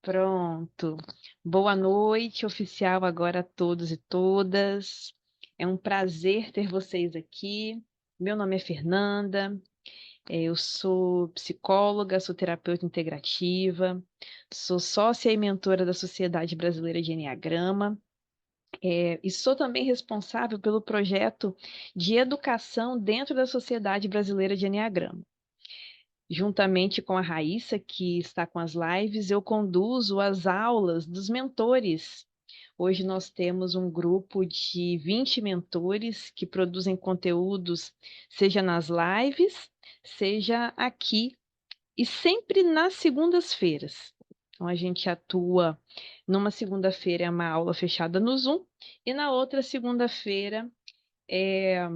Pronto. Boa noite, oficial, agora a todos e todas. É um prazer ter vocês aqui. Meu nome é Fernanda, eu sou psicóloga, sou terapeuta integrativa, sou sócia e mentora da Sociedade Brasileira de Enneagrama, e sou também responsável pelo projeto de educação dentro da Sociedade Brasileira de Enneagrama. Juntamente com a Raíssa, que está com as lives, eu conduzo as aulas dos mentores. Hoje nós temos um grupo de 20 mentores que produzem conteúdos, seja nas lives, seja aqui, e sempre nas segundas-feiras. Então, a gente atua numa segunda-feira, é uma aula fechada no Zoom, e na outra segunda-feira é,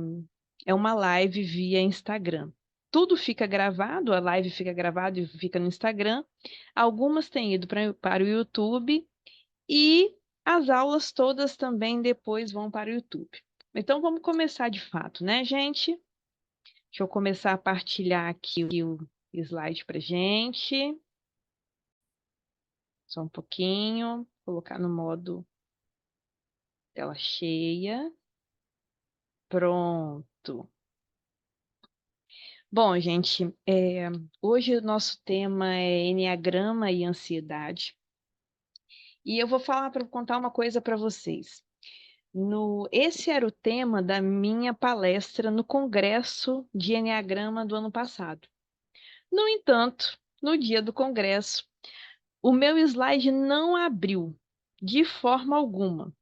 é uma live via Instagram. Tudo fica gravado, a live fica gravada e fica no Instagram. Algumas têm ido para o YouTube e as aulas todas também depois vão para o YouTube. Então vamos começar de fato, né, gente? Deixa eu começar a partilhar aqui o slide para gente. Só um pouquinho, colocar no modo tela cheia. Pronto. Bom, gente, hoje o nosso tema é enneagrama e ansiedade. E eu vou contar uma coisa para vocês. Esse era o tema da minha palestra no Congresso de Enneagrama do ano passado. No entanto, no dia do congresso, o meu slide não abriu de forma alguma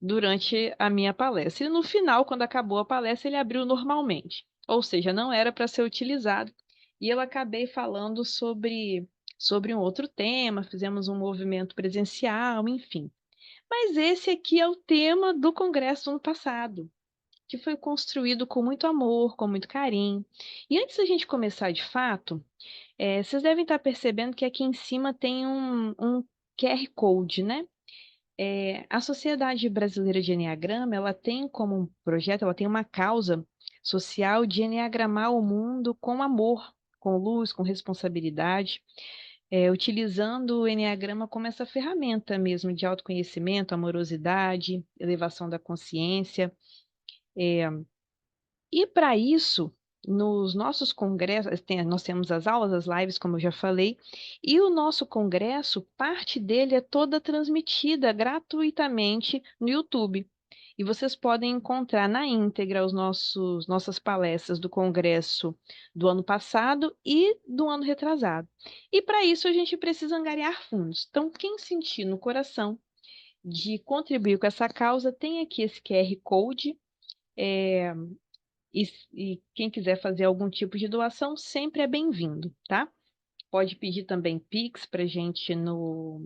durante a minha palestra. E no final, quando acabou a palestra, ele abriu normalmente. Ou seja, não era para ser utilizado. E eu acabei falando sobre um outro tema, fizemos um movimento presencial, enfim. Mas esse aqui é o tema do congresso do ano passado, que foi construído com muito amor, com muito carinho. E antes da gente começar de fato, vocês devem estar percebendo que aqui em cima tem um QR Code, né? A Sociedade Brasileira de Enneagrama, ela tem como um projeto, ela tem uma causa social de enneagramar o mundo com amor, com luz, com responsabilidade, utilizando o enneagrama como essa ferramenta mesmo de autoconhecimento, amorosidade, elevação da consciência. E para isso, nos nossos congressos, nós temos as aulas, as lives, como eu já falei, e o nosso congresso, parte dele é toda transmitida gratuitamente no YouTube. E vocês podem encontrar na íntegra nossas palestras do congresso do ano passado e do ano retrasado. E para isso a gente precisa angariar fundos. Então, quem sentir no coração de contribuir com essa causa, tem aqui esse QR Code. é, e quem quiser fazer algum tipo de doação sempre é bem-vindo, tá? Pode pedir também Pix para gente no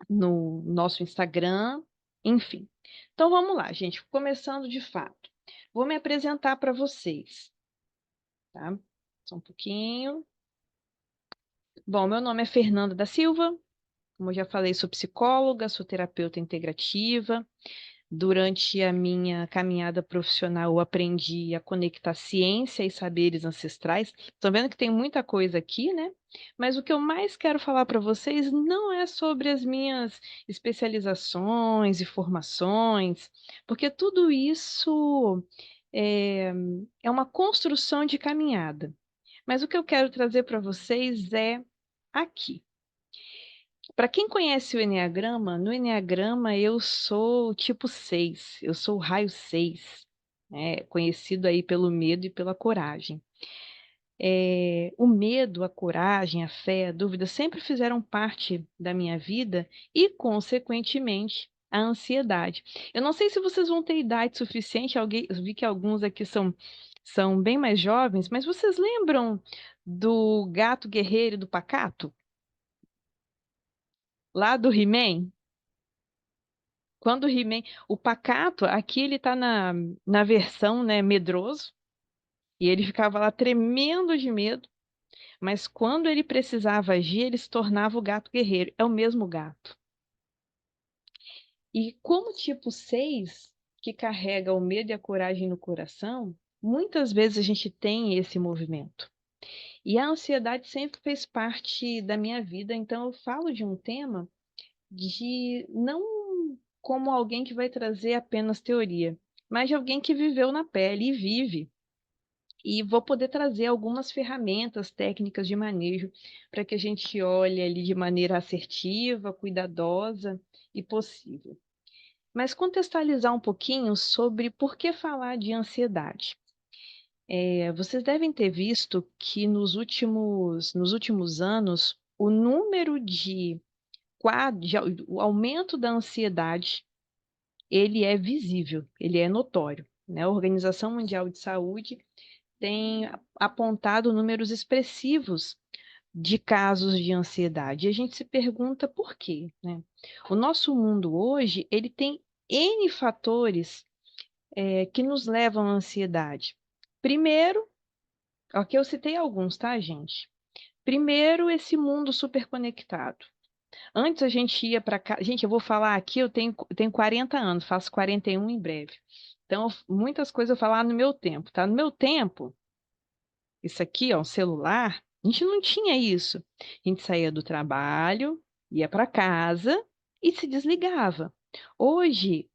nosso Instagram, enfim. Então vamos lá, gente, começando de fato. Vou me apresentar para vocês, tá? Só um pouquinho. Bom, meu nome é Fernanda da Silva, como eu já falei, sou psicóloga, sou terapeuta integrativa. Durante a minha caminhada profissional, eu aprendi a conectar ciência e saberes ancestrais. Estão vendo que tem muita coisa aqui, né? Mas o que eu mais quero falar para vocês não é sobre as minhas especializações e formações, porque tudo isso é, é uma construção de caminhada. Mas o que eu quero trazer para vocês é aqui. Para quem conhece o Enneagrama, no Enneagrama eu sou o tipo 6, eu sou o raio 6, né? Conhecido aí pelo medo e pela coragem. O medo, a coragem, a fé, a dúvida sempre fizeram parte da minha vida e, consequentemente, a ansiedade. Eu não sei se vocês vão ter idade suficiente, eu vi que alguns aqui são bem mais jovens, mas vocês lembram do gato guerreiro e do pacato? Lá do He-Man? Quando o He-Man, o pacato, aqui ele tá na versão, né, medroso, e ele ficava lá tremendo de medo, mas quando ele precisava agir, ele se tornava o gato guerreiro. É o mesmo gato. E como tipo 6 que carrega o medo e a coragem no coração, muitas vezes a gente tem esse movimento. E a ansiedade sempre fez parte da minha vida, então eu falo de um tema de não como alguém que vai trazer apenas teoria, mas de alguém que viveu na pele e vive. E vou poder trazer algumas ferramentas, técnicas de manejo para que a gente olhe ali de maneira assertiva, cuidadosa e possível. Mas contextualizar um pouquinho sobre por que falar de ansiedade. Vocês devem ter visto que nos últimos anos, o número o aumento da ansiedade, ele é visível, ele é notório, né? A Organização Mundial de Saúde tem apontado números expressivos de casos de ansiedade. E a gente se pergunta por quê, né? O nosso mundo hoje, ele tem N fatores que nos levam à ansiedade. Primeiro, ok, eu citei alguns, tá, gente? Primeiro, esse mundo superconectado. Antes a gente ia para cá. Gente, eu vou falar aqui, eu tenho 40 anos, faço 41 em breve. Então, muitas coisas eu falar no meu tempo, tá? No meu tempo, isso aqui, ó, um celular, a gente não tinha isso. A gente saía do trabalho, ia para casa e se desligava. Hoje,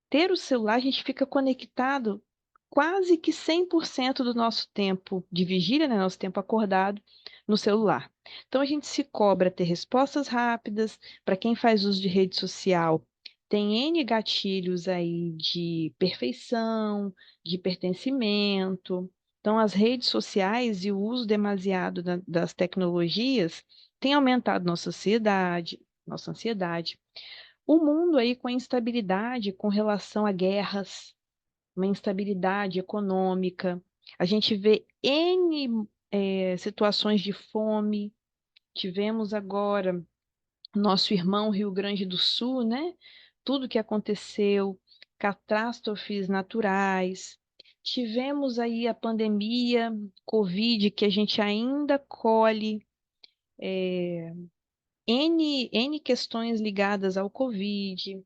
ter o celular, a gente fica conectado quase que 100% do nosso tempo de vigília, né, nosso tempo acordado, no celular. Então, a gente se cobra ter respostas rápidas. Para quem faz uso de rede social, tem N gatilhos aí de perfeição, de pertencimento. Então, as redes sociais e o uso demasiado das tecnologias tem aumentado nossa ansiedade. O mundo aí com a instabilidade com relação a guerras, uma instabilidade econômica. A gente vê N situações de fome. Tivemos agora nosso irmão Rio Grande do Sul, né? Tudo que aconteceu, catástrofes naturais. Tivemos aí a pandemia, Covid, que a gente ainda colhe N questões ligadas ao Covid,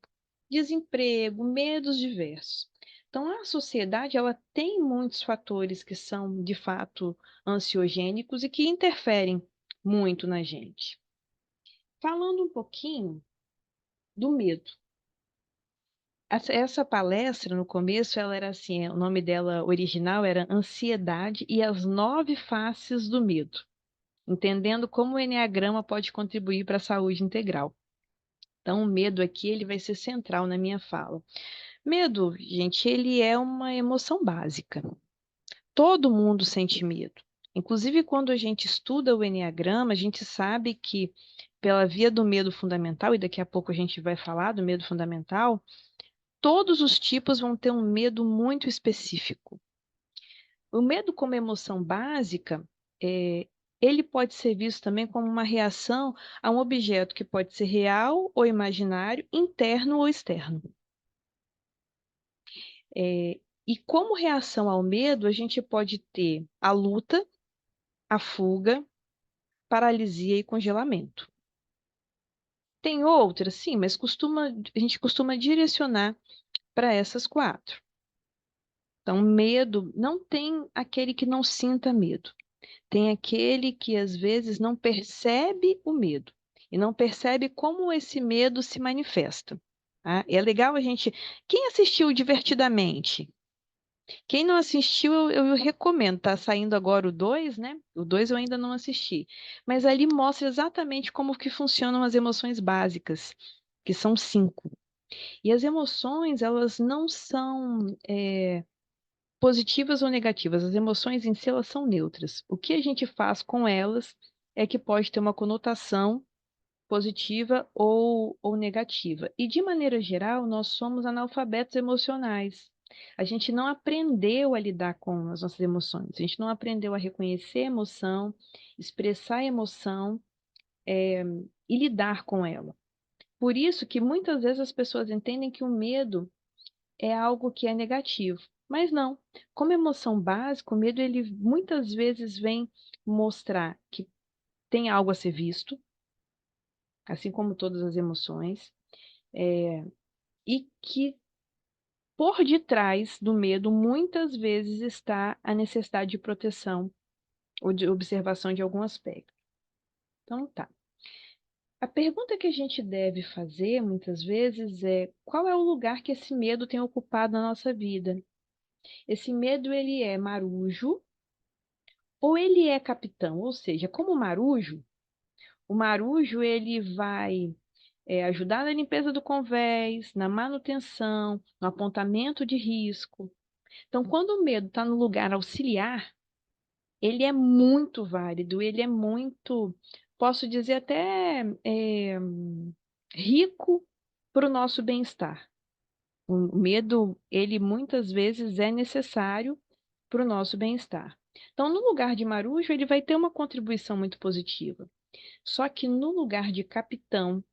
desemprego, medos diversos. Então, a sociedade ela tem muitos fatores que são, de fato, ansiogênicos e que interferem muito na gente. Falando um pouquinho do medo. Essa palestra, no começo, ela era assim, o nome dela original era Ansiedade e as 9 faces do medo, entendendo como o enneagrama pode contribuir para a saúde integral. Então, o medo aqui ele vai ser central na minha fala. Medo, gente, ele é uma emoção básica. Todo mundo sente medo. Inclusive, quando a gente estuda o enneagrama, a gente sabe que, pela via do medo fundamental, e daqui a pouco a gente vai falar do medo fundamental, todos os tipos vão ter um medo muito específico. O medo, como emoção básica, é, ele pode ser visto também como uma reação a um objeto que pode ser real ou imaginário, interno ou externo. E como reação ao medo, a gente pode ter a luta, a fuga, paralisia e congelamento. Tem outras, sim, mas a gente costuma direcionar para essas 4. Então, medo, não tem aquele que não sinta medo. Tem aquele que às vezes não percebe o medo e não percebe como esse medo se manifesta. Tá? É legal a gente. Quem assistiu Divertidamente? Quem não assistiu, eu recomendo. Tá saindo agora o 2, né? O 2 eu ainda não assisti. Mas ali mostra exatamente como que funcionam as emoções básicas, que são 5. E as emoções, elas não são positivas ou negativas. As emoções em si, elas são neutras. O que a gente faz com elas é que pode ter uma conotação positiva ou negativa. E, de maneira geral, nós somos analfabetos emocionais. A gente não aprendeu a lidar com as nossas emoções, a gente não aprendeu a reconhecer a emoção, expressar a emoção, e lidar com ela. Por isso que muitas vezes as pessoas entendem que o medo é algo que é negativo, mas não. Como emoção básica, o medo ele muitas vezes vem mostrar que tem algo a ser visto, assim como todas as emoções, e que por detrás do medo muitas vezes está a necessidade de proteção ou de observação de algum aspecto. Então, tá. A pergunta que a gente deve fazer, muitas vezes, é qual é o lugar que esse medo tem ocupado na nossa vida? Esse medo, ele é marujo ou ele é capitão? Ou seja, como marujo, o marujo, ele vai ajudar na limpeza do convés, na manutenção, no apontamento de risco. Então, quando o medo está no lugar auxiliar, ele é muito válido, ele é muito, posso dizer até rico para o nosso bem-estar. O medo, ele muitas vezes é necessário para o nosso bem-estar. Então, no lugar de marujo, ele vai ter uma contribuição muito positiva. Só que no lugar de capitão,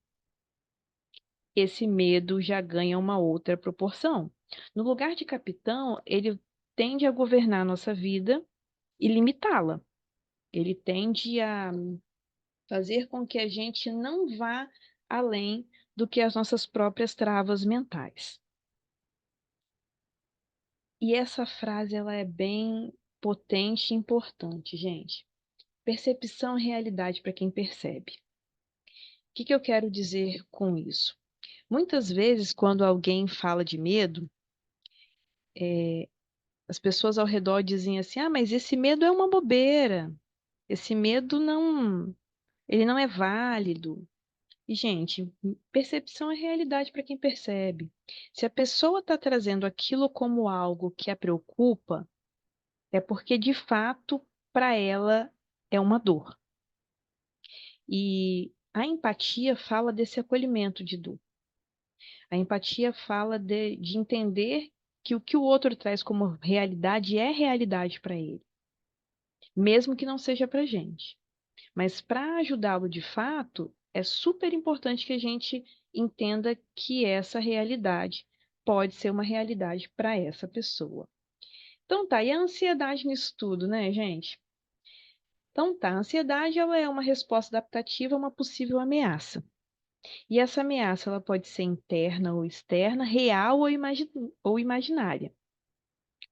esse medo já ganha uma outra proporção. No lugar de capitão, ele tende a governar a nossa vida e limitá-la. Ele tende a fazer com que a gente não vá além do que as nossas próprias travas mentais. E essa frase ela é bem potente e importante, gente. Percepção e realidade para quem percebe. O que eu quero dizer com isso? Muitas vezes, quando alguém fala de medo, as pessoas ao redor dizem assim: ah, mas esse medo é uma bobeira. Esse medo não, ele não é válido. E, gente, percepção é realidade para quem percebe. Se a pessoa está trazendo aquilo como algo que a preocupa, é porque, de fato, para ela é uma dor. E a empatia fala desse acolhimento de dor. A empatia fala de entender que o outro traz como realidade é realidade para ele, mesmo que não seja para a gente. Mas para ajudá-lo de fato, é super importante que a gente entenda que essa realidade pode ser uma realidade para essa pessoa. Então tá, e a ansiedade nisso tudo, né, gente? Então tá, a ansiedade ela é uma resposta adaptativa a uma possível ameaça. E essa ameaça ela pode ser interna ou externa, real ou imaginária.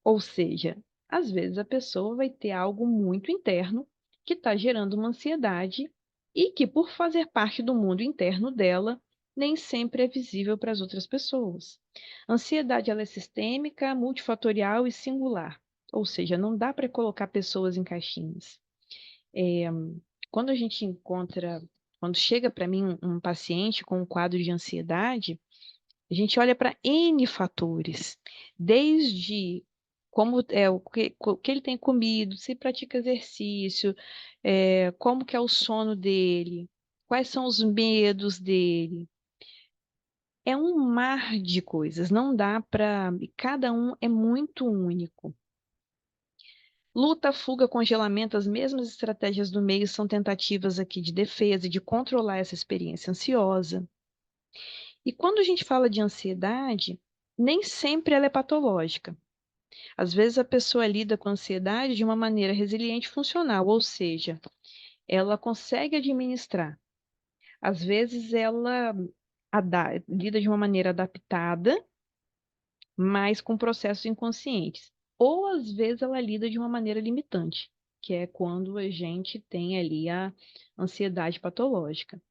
Ou seja, às vezes a pessoa vai ter algo muito interno que está gerando uma ansiedade e que, por fazer parte do mundo interno dela, nem sempre é visível para as outras pessoas. A ansiedade ela é sistêmica, multifatorial e singular. Ou seja, não dá para colocar pessoas em caixinhas. É, quando a gente encontra, quando chega para mim um paciente com um quadro de ansiedade, a gente olha para N fatores, desde como é o que ele tem comido, se pratica exercício, como que é o sono dele, quais são os medos dele. É um mar de coisas, não dá para. Cada um é muito único. Luta, fuga, congelamento, as mesmas estratégias do meio são tentativas aqui de defesa e de controlar essa experiência ansiosa. E quando a gente fala de ansiedade, nem sempre ela é patológica. Às vezes a pessoa lida com a ansiedade de uma maneira resiliente e funcional, ou seja, ela consegue administrar. Às vezes ela lida de uma maneira adaptada, mas com processos inconscientes. Ou às vezes ela lida de uma maneira limitante, que é quando a gente tem ali a ansiedade patológica.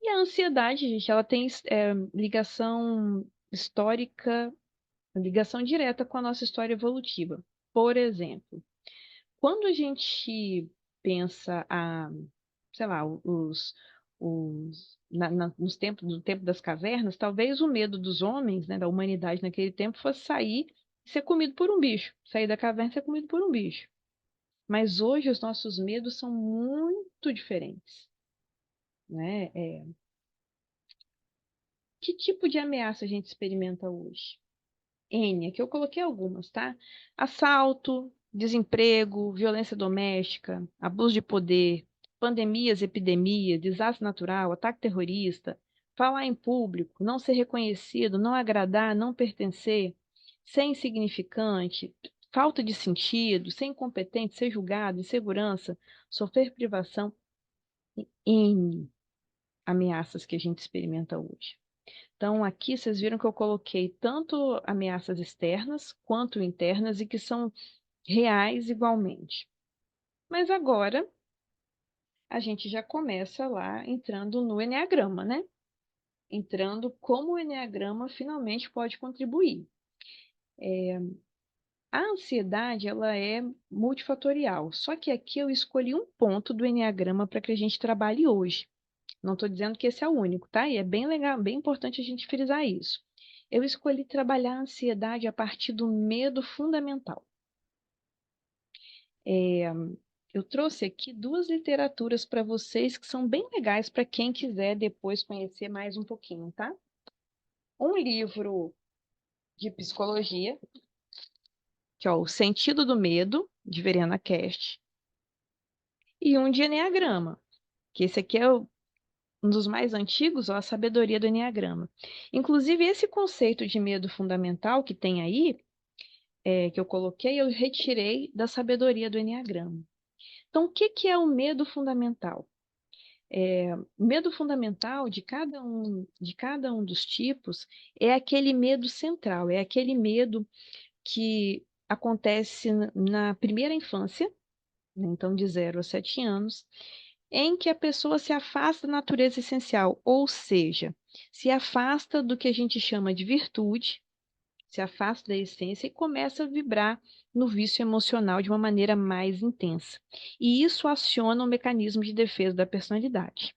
E a ansiedade, gente, ela tem ligação histórica, ligação direta com a nossa história evolutiva. Por exemplo, quando a gente pensa sei lá, nos tempos, no tempo das cavernas, talvez o medo dos homens, né, da humanidade naquele tempo, fosse sair e ser comido por um bicho. Sair da caverna e ser comido por um bicho. Mas hoje os nossos medos são muito diferentes, né? Que tipo de ameaça a gente experimenta hoje? N, aqui eu coloquei algumas, tá? Assalto, desemprego, violência doméstica, abuso de poder, pandemias, epidemia, desastre natural, ataque terrorista, falar em público, não ser reconhecido, não agradar, não pertencer, ser insignificante, falta de sentido, ser incompetente, ser julgado, insegurança, sofrer privação, N ameaças que a gente experimenta hoje. Então, aqui vocês viram que eu coloquei tanto ameaças externas quanto internas e que são reais igualmente. Mas agora a gente já começa lá entrando no eneagrama, né? Entrando como o eneagrama finalmente pode contribuir. A ansiedade, ela é multifatorial, só que aqui eu escolhi um ponto do eneagrama para que a gente trabalhe hoje. Não estou dizendo que esse é o único, tá? E é bem legal, bem importante a gente frisar isso. Eu escolhi trabalhar a ansiedade a partir do medo fundamental. É, eu trouxe aqui duas literaturas para vocês que são bem legais para quem quiser depois conhecer mais um pouquinho, tá? Um livro de psicologia, que é o Sentido do Medo, de Verena Cast, e um de eneagrama, que esse aqui é um dos mais antigos, ó, a sabedoria do eneagrama. Inclusive, esse conceito de medo fundamental que tem aí, que eu coloquei, eu retirei da sabedoria do eneagrama. Então, o que que é o medo fundamental? O medo fundamental de cada um dos tipos é aquele medo central, é aquele medo que acontece na primeira infância, né, então de 0 a 7 anos, em que a pessoa se afasta da natureza essencial, ou seja, se afasta do que a gente chama de virtude, se afasta da essência e começa a vibrar no vício emocional de uma maneira mais intensa. E isso aciona o mecanismo de defesa da personalidade.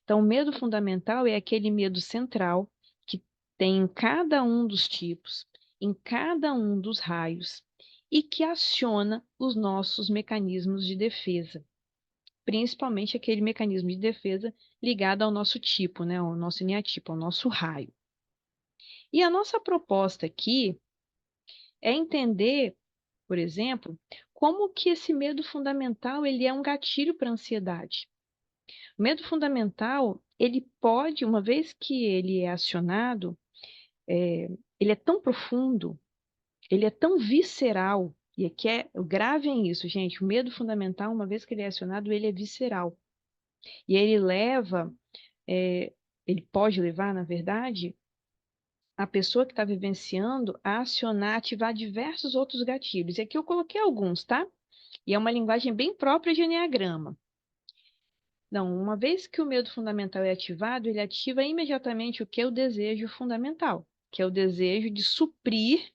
Então, o medo fundamental é aquele medo central que tem em cada um dos tipos, em cada um dos raios, e que aciona os nossos mecanismos de defesa, principalmente aquele mecanismo de defesa ligado ao nosso tipo, né, ao nosso eneatipo, ao nosso raio. E a nossa proposta aqui é entender, por exemplo, como que esse medo fundamental ele é um gatilho para a ansiedade. O medo fundamental, ele pode, uma vez que ele é acionado, ele é tão profundo, ele é tão visceral, e aqui gravem isso, gente, o medo fundamental, uma vez que ele é acionado, ele é visceral. E ele leva, é, ele pode levar, na verdade, a pessoa que está vivenciando a acionar, ativar diversos outros gatilhos. E aqui eu coloquei alguns, tá? E é uma linguagem bem própria de eneagrama. Não, uma vez que o medo fundamental é ativado, ele ativa imediatamente o que é o desejo fundamental, que é o desejo de suprir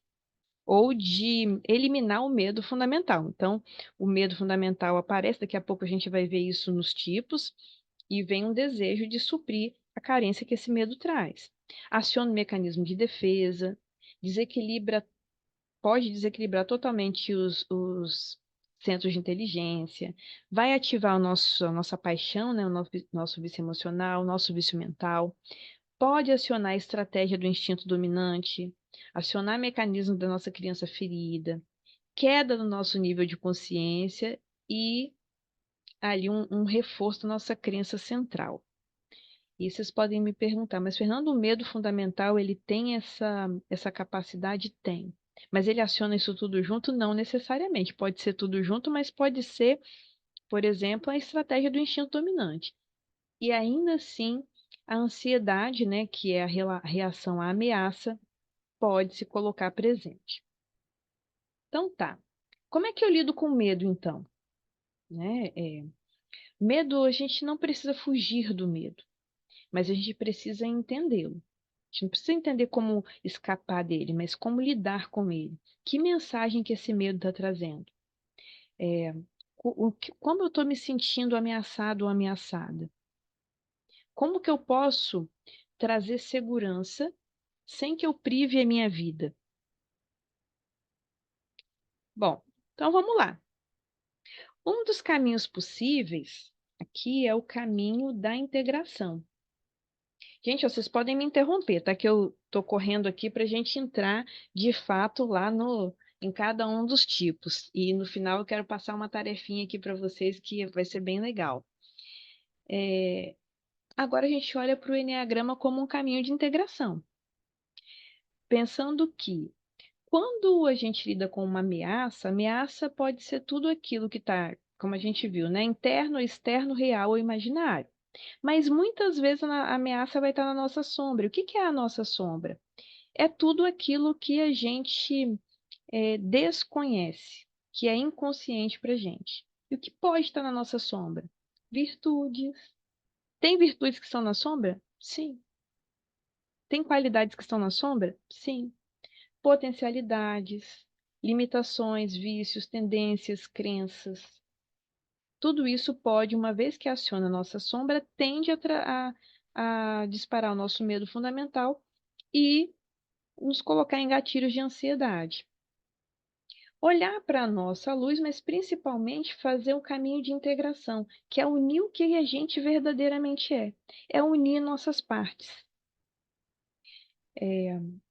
ou de eliminar o medo fundamental. Então, o medo fundamental aparece, daqui a pouco a gente vai ver isso nos tipos, e vem um desejo de suprir a carência que esse medo traz. Aciona o mecanismo de defesa, desequilibra, pode desequilibrar totalmente os centros de inteligência, vai ativar a nossa paixão, né, o nosso vício emocional, o nosso vício mental, pode acionar a estratégia do instinto dominante, acionar mecanismos da nossa criança ferida, queda no nosso nível de consciência e ali um reforço da nossa crença central. E vocês podem me perguntar, mas Fernando, o medo fundamental, ele tem essa capacidade? Tem. Mas ele aciona isso tudo junto? Não necessariamente. Pode ser tudo junto, mas pode ser, por exemplo, a estratégia do instinto dominante. E ainda assim, a ansiedade, né, que é a reação à ameaça, pode se colocar presente. Então tá. Como é que eu lido com medo, então? Né? Medo, a gente não precisa fugir do medo, mas a gente precisa entendê-lo. A gente não precisa entender como escapar dele, mas como lidar com ele. Que mensagem que esse medo está trazendo? É, como eu estou me sentindo ameaçado ou ameaçada? Como que eu posso trazer segurança sem que eu prive a minha vida? Bom, então vamos lá. Um dos caminhos possíveis aqui é o caminho da integração. Gente, vocês podem me interromper, tá? Que eu tô correndo aqui para a gente entrar de fato lá no, em cada um dos tipos. E no final eu quero passar uma tarefinha aqui para vocês que vai ser bem legal. Agora a gente olha para o Eneagrama como um caminho de integração, pensando que quando a gente lida com uma ameaça, ameaça pode ser tudo aquilo que está, como a gente viu, né? Interno, externo, real ou imaginário. Mas muitas vezes a ameaça vai estar na nossa sombra. O que que é a nossa sombra? É tudo aquilo que a gente desconhece, que é inconsciente para a gente. E o que pode estar na nossa sombra? Virtudes. Tem virtudes que estão na sombra? Sim. Tem qualidades que estão na sombra? Sim. Potencialidades, limitações, vícios, tendências, crenças. Tudo isso pode, uma vez que aciona a nossa sombra, tende a disparar o nosso medo fundamental e nos colocar em gatilhos de ansiedade. Olhar para a nossa luz, mas principalmente fazer o caminho de integração, que é unir o que a gente verdadeiramente é unir nossas partes,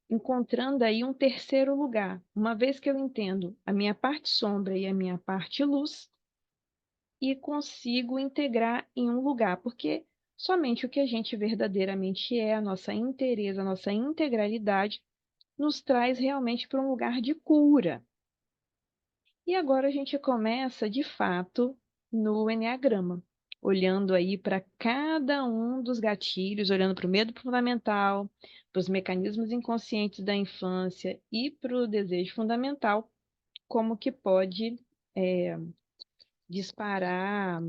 encontrando aí um terceiro lugar. Uma vez que eu entendo a minha parte sombra e a minha parte luz, e consigo integrar em um lugar, porque somente o que a gente verdadeiramente a nossa inteireza, a nossa integralidade, nos traz realmente para um lugar de cura. E agora a gente começa, de fato, no enneagrama, olhando aí para cada um dos gatilhos, olhando para o medo fundamental, para os mecanismos inconscientes da infância e para o desejo fundamental, como que pode disparar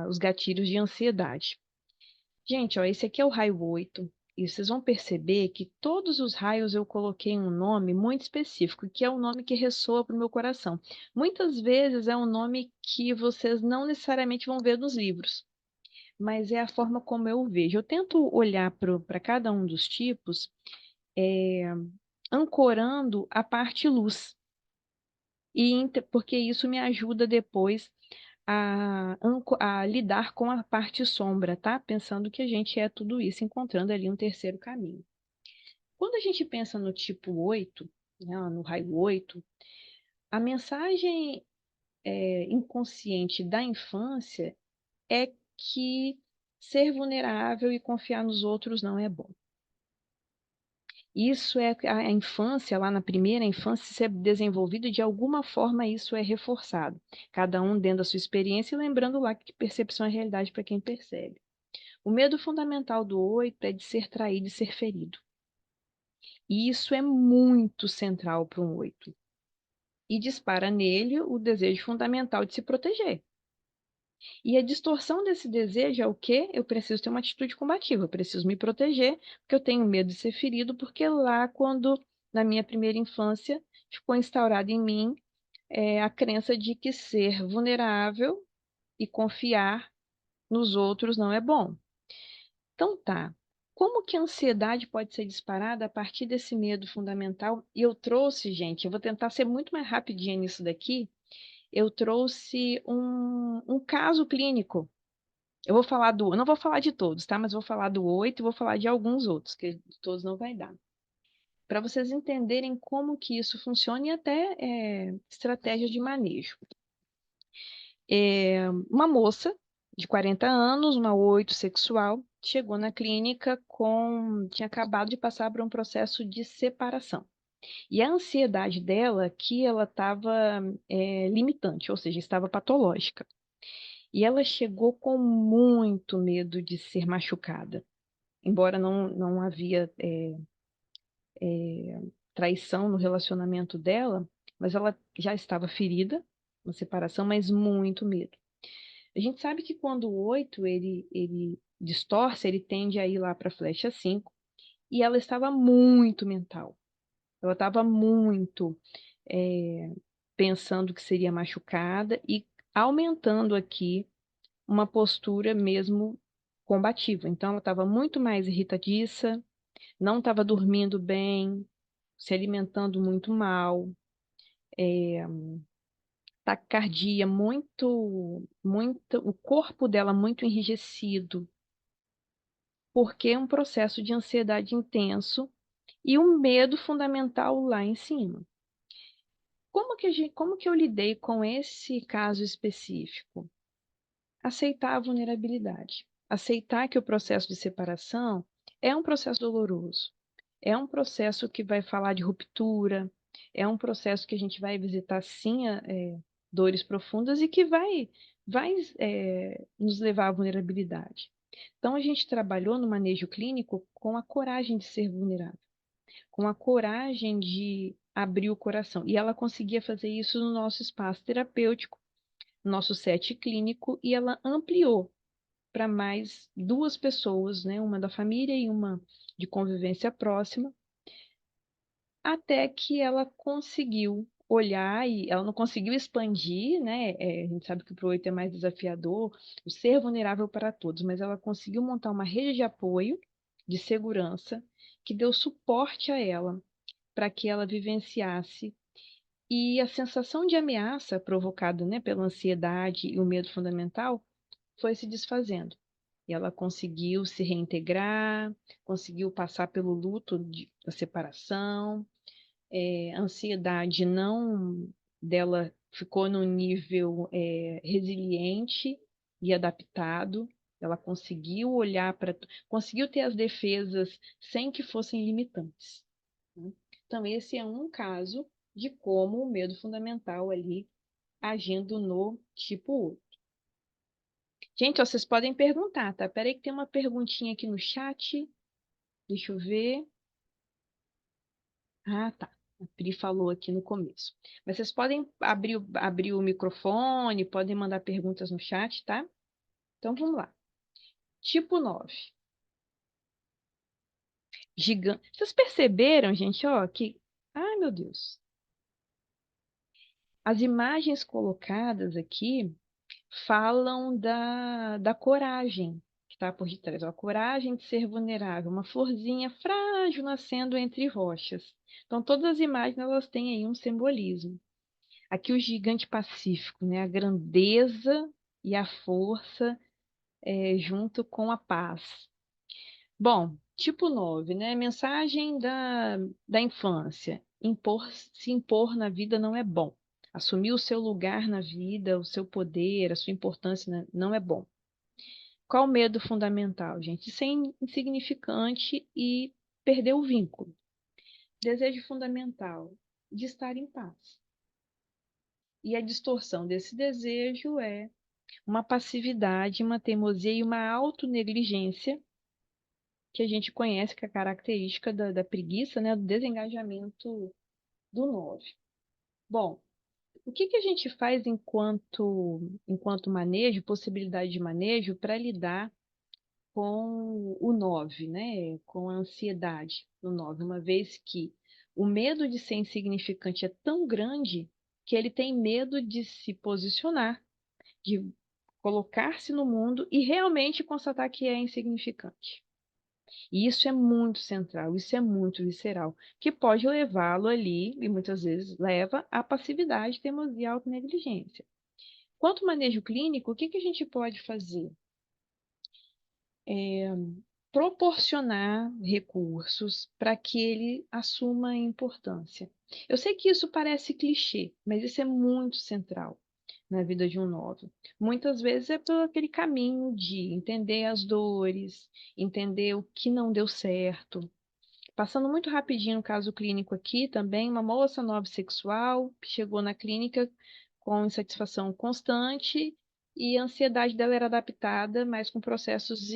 os gatilhos de ansiedade. Gente, ó, esse aqui é o raio 8. E vocês vão perceber que todos os raios eu coloquei um nome muito específico, que é o nome que ressoa para o meu coração. Muitas vezes é um nome que vocês não necessariamente vão ver nos livros, mas é a forma como eu vejo. Eu tento olhar para cada um dos tipos, é, ancorando a parte luz, porque isso me ajuda depois a lidar com a parte sombra, tá? Pensando que a gente é tudo isso, encontrando ali um terceiro caminho. Quando a gente pensa no tipo 8, né, no raio 8, a mensagem inconsciente da infância é que ser vulnerável e confiar nos outros não é bom. Isso é a infância, lá na primeira infância, ser desenvolvido, de alguma forma isso é reforçado. Cada um dentro da sua experiência e lembrando lá que percepção é realidade para quem percebe. O medo fundamental do 8 é de ser traído e ser ferido. E isso é muito central para um 8. E dispara nele o desejo fundamental de se proteger. E a distorção desse desejo é o quê? Eu preciso ter uma atitude combativa, eu preciso me proteger, porque eu tenho medo de ser ferido, porque lá, quando, na minha primeira infância, ficou instaurada em mim a crença de que ser vulnerável e confiar nos outros não é bom. Então tá. Como que a ansiedade pode ser disparada a partir desse medo fundamental? E eu trouxe, gente, eu vou tentar ser muito mais rapidinha nisso daqui. Eu trouxe um caso clínico. Eu não vou falar de todos, tá? Mas vou falar do 8 e vou falar de alguns outros, que de todos não vai dar. Para vocês entenderem como que isso funciona e até estratégias de manejo. Uma moça de 40 anos, uma 8 sexual, chegou na clínica tinha acabado de passar por um processo de separação. E a ansiedade dela, que ela estava limitante, ou seja, estava patológica. E ela chegou com muito medo de ser machucada. Embora não havia traição no relacionamento dela, mas ela já estava ferida, uma separação, mas muito medo. A gente sabe que quando o 8 ele distorce, ele tende a ir lá para a flecha 5, e ela estava muito mental. Ela estava muito é, pensando que seria machucada e aumentando aqui uma postura mesmo combativa. Então, ela estava muito mais irritadiça, não estava dormindo bem, se alimentando muito mal, taquicardia muito, o corpo dela muito enrijecido, porque é um processo de ansiedade intenso e um medo fundamental lá em cima. Como que eu lidei com esse caso específico? Aceitar a vulnerabilidade. Aceitar que o processo de separação é um processo doloroso. É um processo que vai falar de ruptura, é um processo que a gente vai visitar, sim, dores profundas e que vai nos levar à vulnerabilidade. Então, a gente trabalhou no manejo clínico com a coragem de ser vulnerável, com a coragem de abrir o coração. E ela conseguia fazer isso no nosso espaço terapêutico, nosso set clínico e ela ampliou para mais duas pessoas, né? Uma da família e uma de convivência próxima, até que ela conseguiu olhar e ela não conseguiu expandir, né? A gente sabe que o Pro8 é mais desafiador, o ser vulnerável para todos, mas ela conseguiu montar uma rede de apoio, de segurança, que deu suporte a ela para que ela vivenciasse e a sensação de ameaça provocada, né, pela ansiedade e o medo fundamental foi se desfazendo. E ela conseguiu se reintegrar, conseguiu passar pelo luto da separação, a ansiedade não dela ficou no nível resiliente e adaptado. Ela conseguiu olhar para, conseguiu ter as defesas sem que fossem limitantes, né? Então, esse é um caso de como o medo fundamental ali agindo no tipo 8. Gente, ó, vocês podem perguntar, tá? Peraí que tem uma perguntinha aqui no chat. Deixa eu ver. Ah, tá. A Pri falou aqui no começo. Mas vocês podem abrir o microfone, podem mandar perguntas no chat, tá? Então vamos lá. Tipo 9. Gigante. Vocês perceberam, gente, ó, que. Ai, meu Deus. As imagens colocadas aqui falam da coragem que está por detrás. Ó, a coragem de ser vulnerável, uma florzinha frágil nascendo entre rochas. Então, todas as imagens elas têm aí um simbolismo. Aqui o gigante pacífico, né? A grandeza e a força junto com a paz. Bom, tipo 9, né? Mensagem da infância. Se impor na vida não é bom. Assumir o seu lugar na vida, o seu poder, a sua importância não é bom. Qual o medo fundamental, gente? Ser insignificante e perder o vínculo. Desejo fundamental de estar em paz. E a distorção desse desejo é uma passividade, uma teimosia e uma autonegligência que a gente conhece que é a característica da preguiça, né, do desengajamento do 9. Bom, o que que a gente faz enquanto manejo, possibilidade de manejo, para lidar com o 9, né, com a ansiedade do 9, uma vez que o medo de ser insignificante é tão grande que ele tem medo de se posicionar, de colocar-se no mundo e realmente constatar que é insignificante. E isso é muito central, isso é muito visceral, que pode levá-lo ali, e muitas vezes leva à passividade, teimosia e autonegligência. Quanto ao manejo clínico, o que que a gente pode fazer? Proporcionar recursos para que ele assuma a importância. Eu sei que isso parece clichê, mas isso é muito central na vida de um novo. Muitas vezes é por aquele caminho de entender as dores, entender o que não deu certo. Passando muito rapidinho no caso clínico aqui também, uma moça nova sexual que chegou na clínica com insatisfação constante e a ansiedade dela era adaptada, mas com processos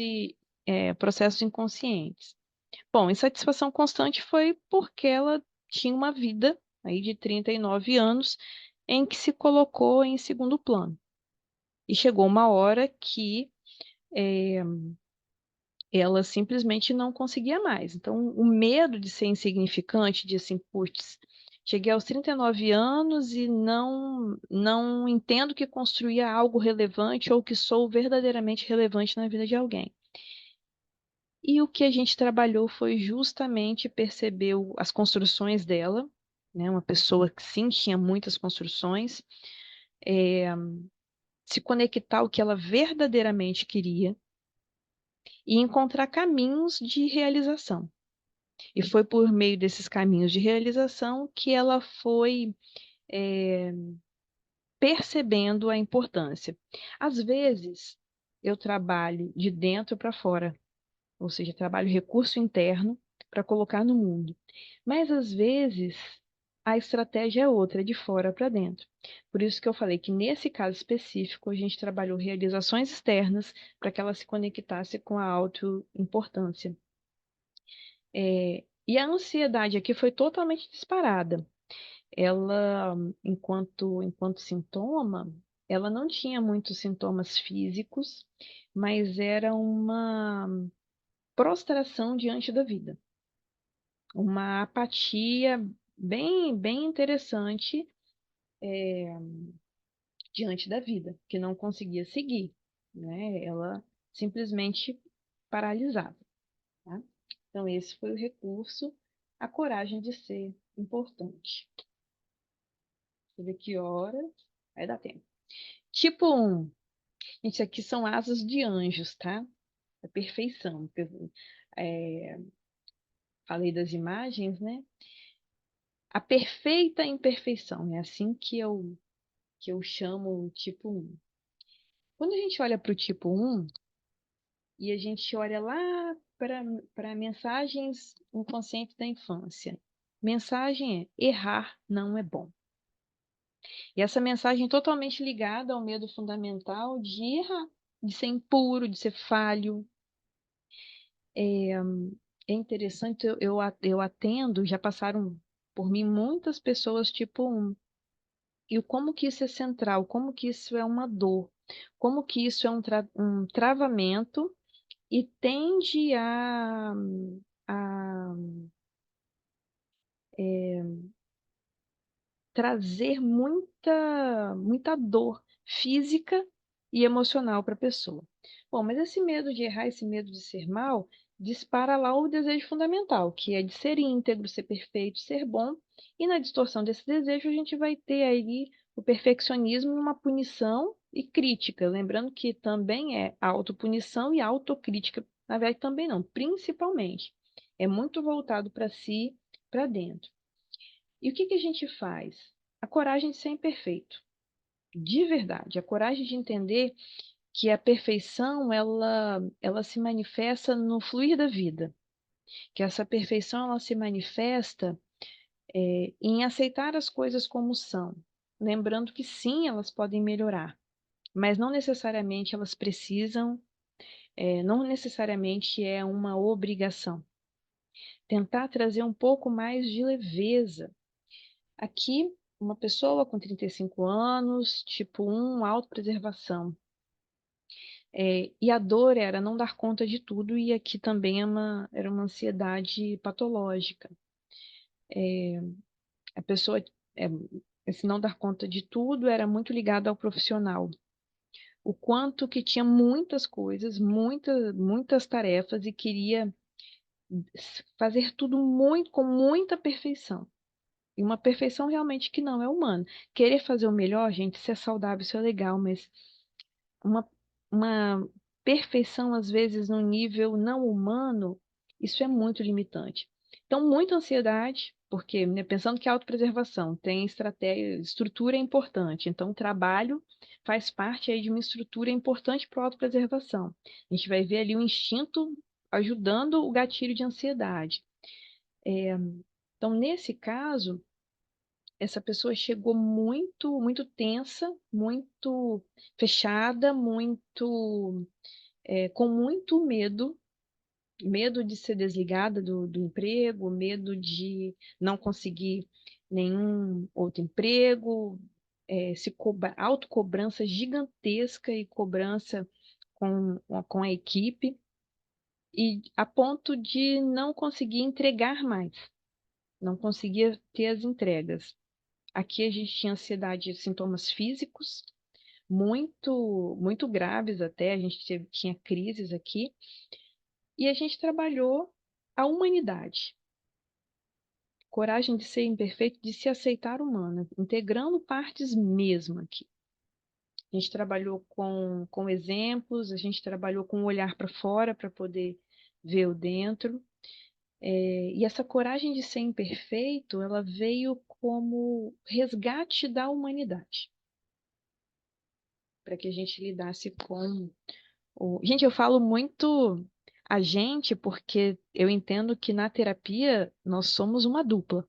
inconscientes. Bom, insatisfação constante foi porque ela tinha uma vida aí de 39 anos em que se colocou em segundo plano. E chegou uma hora que é, ela simplesmente não conseguia mais. Então, o medo de ser insignificante, de assim, putz, cheguei aos 39 anos e não entendo que construía algo relevante ou que sou verdadeiramente relevante na vida de alguém. E o que a gente trabalhou foi justamente perceber as construções dela, né? Uma pessoa que sim tinha muitas construções, é, se conectar ao que ela verdadeiramente queria e encontrar caminhos de realização. E foi por meio desses caminhos de realização que ela foi é, percebendo a importância. Às vezes, eu trabalho de dentro para fora, ou seja, trabalho recurso interno para colocar no mundo. Mas às vezes a estratégia é outra, é de fora para dentro. Por isso que eu falei que nesse caso específico a gente trabalhou realizações externas para que ela se conectasse com a autoimportância. E a ansiedade aqui foi totalmente disparada. Ela, enquanto sintoma, ela não tinha muitos sintomas físicos, mas era uma prostração diante da vida, uma apatia bem interessante diante da vida, que não conseguia seguir, né? Ela simplesmente paralisava, tá? Então, esse foi o recurso, a coragem de ser importante. Deixa eu ver que hora. Vai dar tempo. Tipo 1. Gente, aqui são asas de anjos, tá? A perfeição. É, falei das imagens, né? A perfeita imperfeição. É assim que eu chamo o tipo 1. Quando a gente olha para o tipo 1 e a gente olha lá para mensagens inconscientes da infância, mensagem é: errar não é bom. E essa mensagem é totalmente ligada ao medo fundamental de errar, de ser impuro, de ser falho. É, é interessante, eu atendo, já passaram por mim muitas pessoas tipo 1. E como que isso é central, como que isso é uma dor, como que isso é um travamento e tende a trazer muita dor física e emocional para a pessoa. Bom, mas esse medo de errar, esse medo de ser mal, dispara lá o desejo fundamental, que é de ser íntegro, ser perfeito, ser bom, e na distorção desse desejo a gente vai ter aí o perfeccionismo e uma punição e crítica, lembrando que também é autopunição e autocrítica, na verdade também não, principalmente, é muito voltado para si, para dentro. E o que que a gente faz? A coragem de ser imperfeito, de verdade, a coragem de entender que a perfeição ela se manifesta no fluir da vida, que essa perfeição ela se manifesta em aceitar as coisas como são, lembrando que sim, elas podem melhorar, mas não necessariamente elas precisam, não necessariamente é uma obrigação. Tentar trazer um pouco mais de leveza. Aqui, uma pessoa com 35 anos, tipo 1, autopreservação. E a dor era não dar conta de tudo, e aqui também era uma ansiedade patológica. A pessoa, é, esse não dar conta de tudo era muito ligado ao profissional. O quanto que tinha muitas coisas, muitas tarefas e queria fazer tudo muito, com muita perfeição. E uma perfeição realmente que não é humana. Querer fazer o melhor, gente, isso é saudável, isso é legal, mas uma, uma perfeição, às vezes, no nível não humano, isso é muito limitante. Então, muita ansiedade, porque, né, pensando que a autopreservação tem estratégia, estrutura é importante. Então, o trabalho faz parte aí de uma estrutura importante para a autopreservação. A gente vai ver ali o instinto ajudando o gatilho de ansiedade. Então, nesse caso, essa pessoa chegou muito tensa, muito fechada, com muito medo, medo de ser desligada do emprego, medo de não conseguir nenhum outro emprego, autocobrança gigantesca e cobrança com a equipe, e a ponto de não conseguir entregar mais, não conseguia ter as entregas. Aqui a gente tinha ansiedade, sintomas físicos muito graves até, a gente tinha crises aqui, e a gente trabalhou a humanidade, coragem de ser imperfeito, de se aceitar humana, integrando partes mesmo aqui. A gente trabalhou com exemplos, a gente trabalhou com o olhar para fora para poder ver o dentro. E essa coragem de ser imperfeito, ela veio como resgate da humanidade, para que a gente lidasse com Gente, eu falo muito a gente porque eu entendo que na terapia nós somos uma dupla.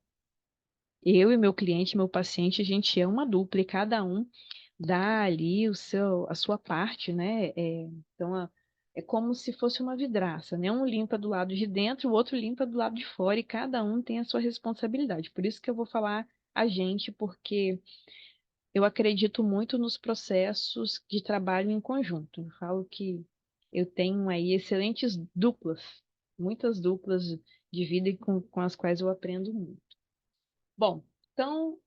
Eu e meu cliente, meu paciente, a gente é uma dupla e cada um dá ali a sua parte, né? Então, é como se fosse uma vidraça, né? Um limpa do lado de dentro, o outro limpa do lado de fora e cada um tem a sua responsabilidade. Por isso que eu vou falar a gente, porque eu acredito muito nos processos de trabalho em conjunto. Eu falo que eu tenho aí excelentes duplas, muitas duplas de vida com as quais eu aprendo muito. Bom, então,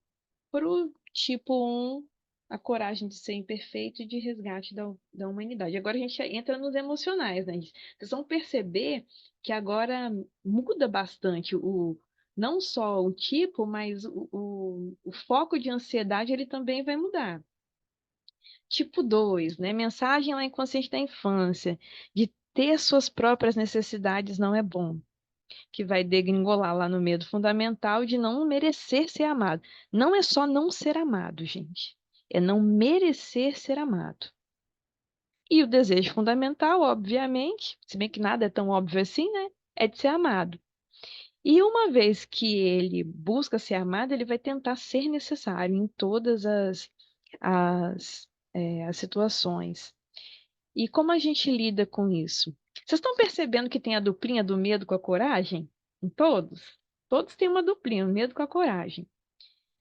para o tipo 1, a coragem de ser imperfeito e de resgate da humanidade. Agora a gente entra nos emocionais, né? Vocês vão perceber que agora muda bastante não só o tipo, mas o foco de ansiedade ele também vai mudar. Tipo 2, né? Mensagem lá inconsciente da infância, de ter suas próprias necessidades não é bom, que vai degringolar lá no medo fundamental de não merecer ser amado. Não é só não ser amado, gente. É não merecer ser amado. E o desejo fundamental, obviamente, se bem que nada é tão óbvio assim, né? É de ser amado. E uma vez que ele busca ser amado, ele vai tentar ser necessário em todas as situações. E como a gente lida com isso? Vocês estão percebendo que tem a duplinha do medo com a coragem? Em todos? Todos têm uma duplinha, o medo com a coragem.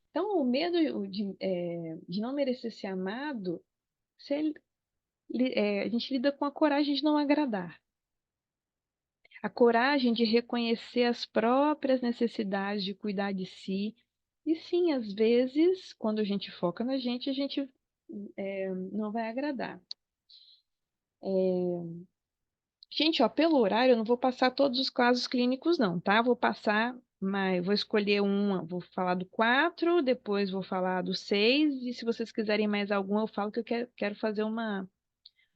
Então, o medo de não merecer ser amado, a gente lida com a coragem de não agradar. A coragem de reconhecer as próprias necessidades, de cuidar de si. E sim, às vezes, quando a gente foca na gente, a gente não vai agradar. Gente, ó, pelo horário, eu não vou passar todos os casos clínicos, não, tá? Vou passar, mas vou escolher uma, vou falar do 4, depois vou falar do 6, e se vocês quiserem mais algum, eu falo que eu quero fazer uma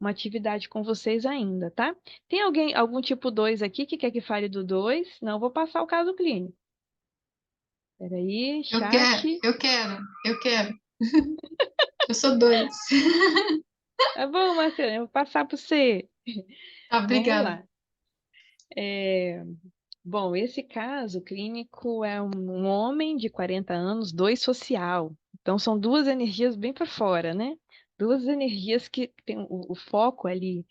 atividade com vocês ainda, tá? Tem algum tipo 2 aqui que quer que fale do 2? Não, eu vou passar o caso clínico. Peraí, Eu quero, chat. eu quero, eu quero. Eu sou dois. Tá bom, Marcelo, eu vou passar para você. Tá, Vamos obrigada. lá. Bom, esse caso clínico é um homem de 40 anos, 2 social. Então, são duas energias bem para fora, né? Duas energias que tem o foco ali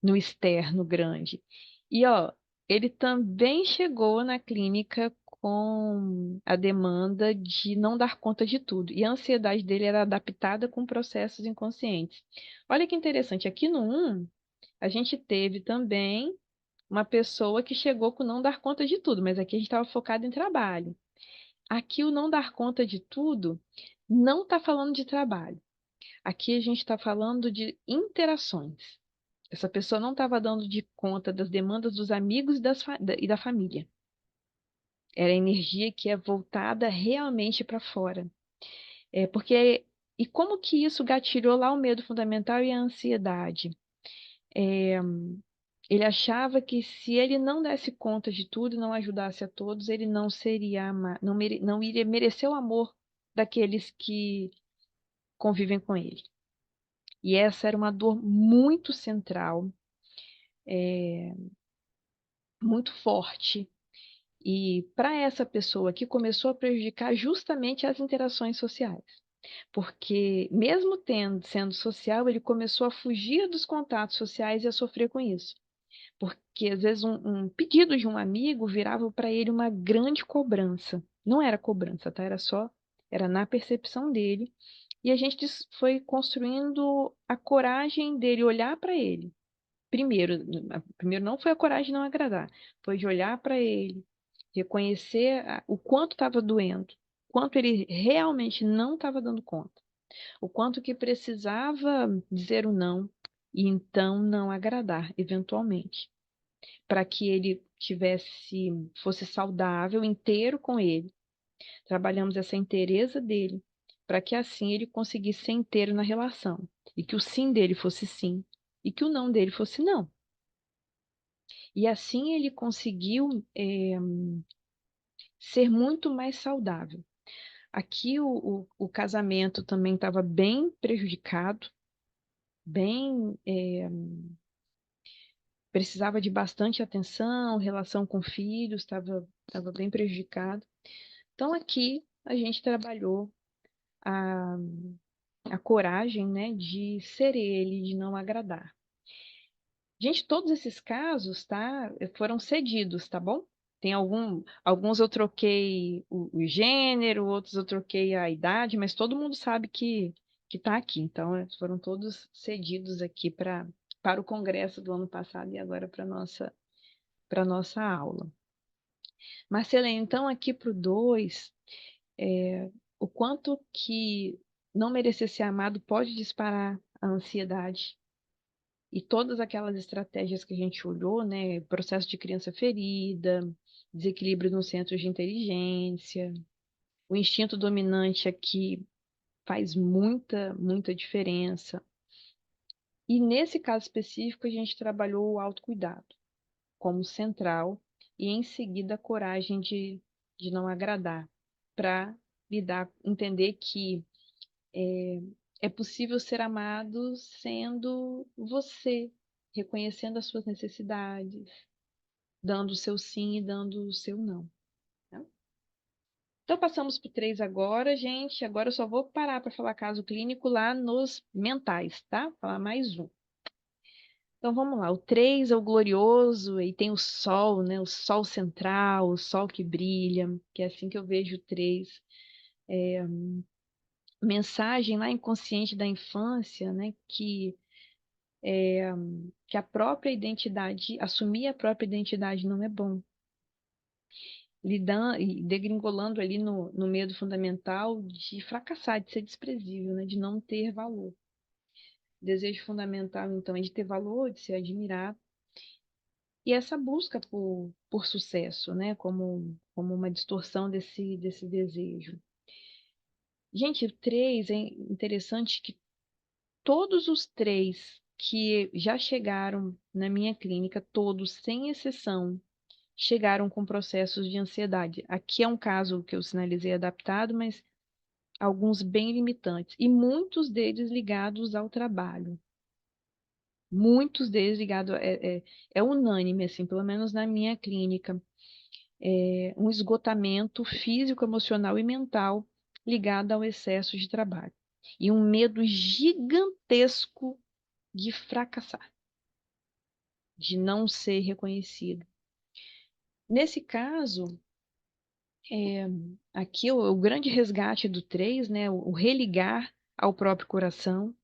no externo grande. E, ó, ele também chegou na clínica com a demanda de não dar conta de tudo. E a ansiedade dele era adaptada com processos inconscientes. Olha que interessante, aqui no 1, a gente teve também uma pessoa que chegou com não dar conta de tudo, mas aqui a gente estava focado em trabalho. Aqui o não dar conta de tudo não está falando de trabalho. Aqui a gente está falando de interações. Essa pessoa não estava dando de conta das demandas dos amigos e da família. Era energia que é voltada realmente para fora. Porque e como que isso gatilhou lá o medo fundamental e a ansiedade? É, Ele achava que se ele não desse conta de tudo e não ajudasse a todos, ele não seria não iria merecer o amor daqueles que convivem com ele. E essa era uma dor muito central, muito forte. E para essa pessoa que começou a prejudicar justamente as interações sociais. Porque, mesmo sendo social, ele começou a fugir dos contatos sociais e a sofrer com isso. Porque às vezes um pedido de um amigo virava para ele uma grande cobrança. Não era cobrança, tá? Era na percepção dele. E a gente foi construindo a coragem dele olhar para ele. Primeiro não foi a coragem de não agradar, foi de olhar para ele, reconhecer o quanto estava doendo, o quanto ele realmente não estava dando conta, o quanto que precisava dizer o não e então não agradar, eventualmente para que ele fosse saudável, inteiro com ele. Trabalhamos essa inteireza dele, para que assim ele conseguisse ser inteiro na relação. E que o sim dele fosse sim, e que o não dele fosse não. E assim ele conseguiu ser muito mais saudável. Aqui o casamento também estava bem prejudicado, bem precisava de bastante atenção, relação com filhos estava bem prejudicado. Então, aqui a gente trabalhou a, a coragem, né, de ser ele, de não agradar. Gente, todos esses casos, tá, foram cedidos, tá bom? Tem alguns eu troquei o gênero, outros eu troquei a idade, mas todo mundo sabe que que está aqui. Então, foram todos cedidos aqui para o congresso do ano passado e agora para nossa aula. Marcelene, então aqui para o 2, o quanto que não merecer ser amado pode disparar a ansiedade. E todas aquelas estratégias que a gente olhou, né? Processo de criança ferida, desequilíbrio no centro de inteligência, o instinto dominante aqui faz muita, muita diferença. E nesse caso específico, a gente trabalhou o autocuidado como central e em seguida a coragem de não agradar, para lidar, entender que é possível ser amado sendo você, reconhecendo as suas necessidades, dando o seu sim e dando o seu não. Tá? Então, passamos para o 3 agora, gente. Agora eu só vou parar para falar caso clínico lá nos mentais, tá? Falar mais um. Então, vamos lá. O 3 é o glorioso e tem o sol, né? O sol central, o sol que brilha, que é assim que eu vejo o 3. Mensagem lá inconsciente da infância, né? Que a própria identidade, assumir a própria identidade não é bom. Lidando e degringolando ali no medo fundamental de fracassar, de ser desprezível, né? De não ter valor. O desejo fundamental, então, é de ter valor, de ser admirado. E essa busca por sucesso, né? Como uma distorção desse desejo. Gente, o 3 é interessante que todos os 3 que já chegaram na minha clínica, todos, sem exceção, chegaram com processos de ansiedade. Aqui é um caso que eu sinalizei adaptado, mas alguns bem limitantes. E muitos deles ligados ao trabalho. Muitos deles ligados, é unânime, assim, pelo menos na minha clínica. Um esgotamento físico, emocional e mental ligado ao excesso de trabalho. E um medo gigantesco de fracassar, de não ser reconhecido. Nesse caso, aqui o grande resgate do 3, né, o religar ao próprio coração,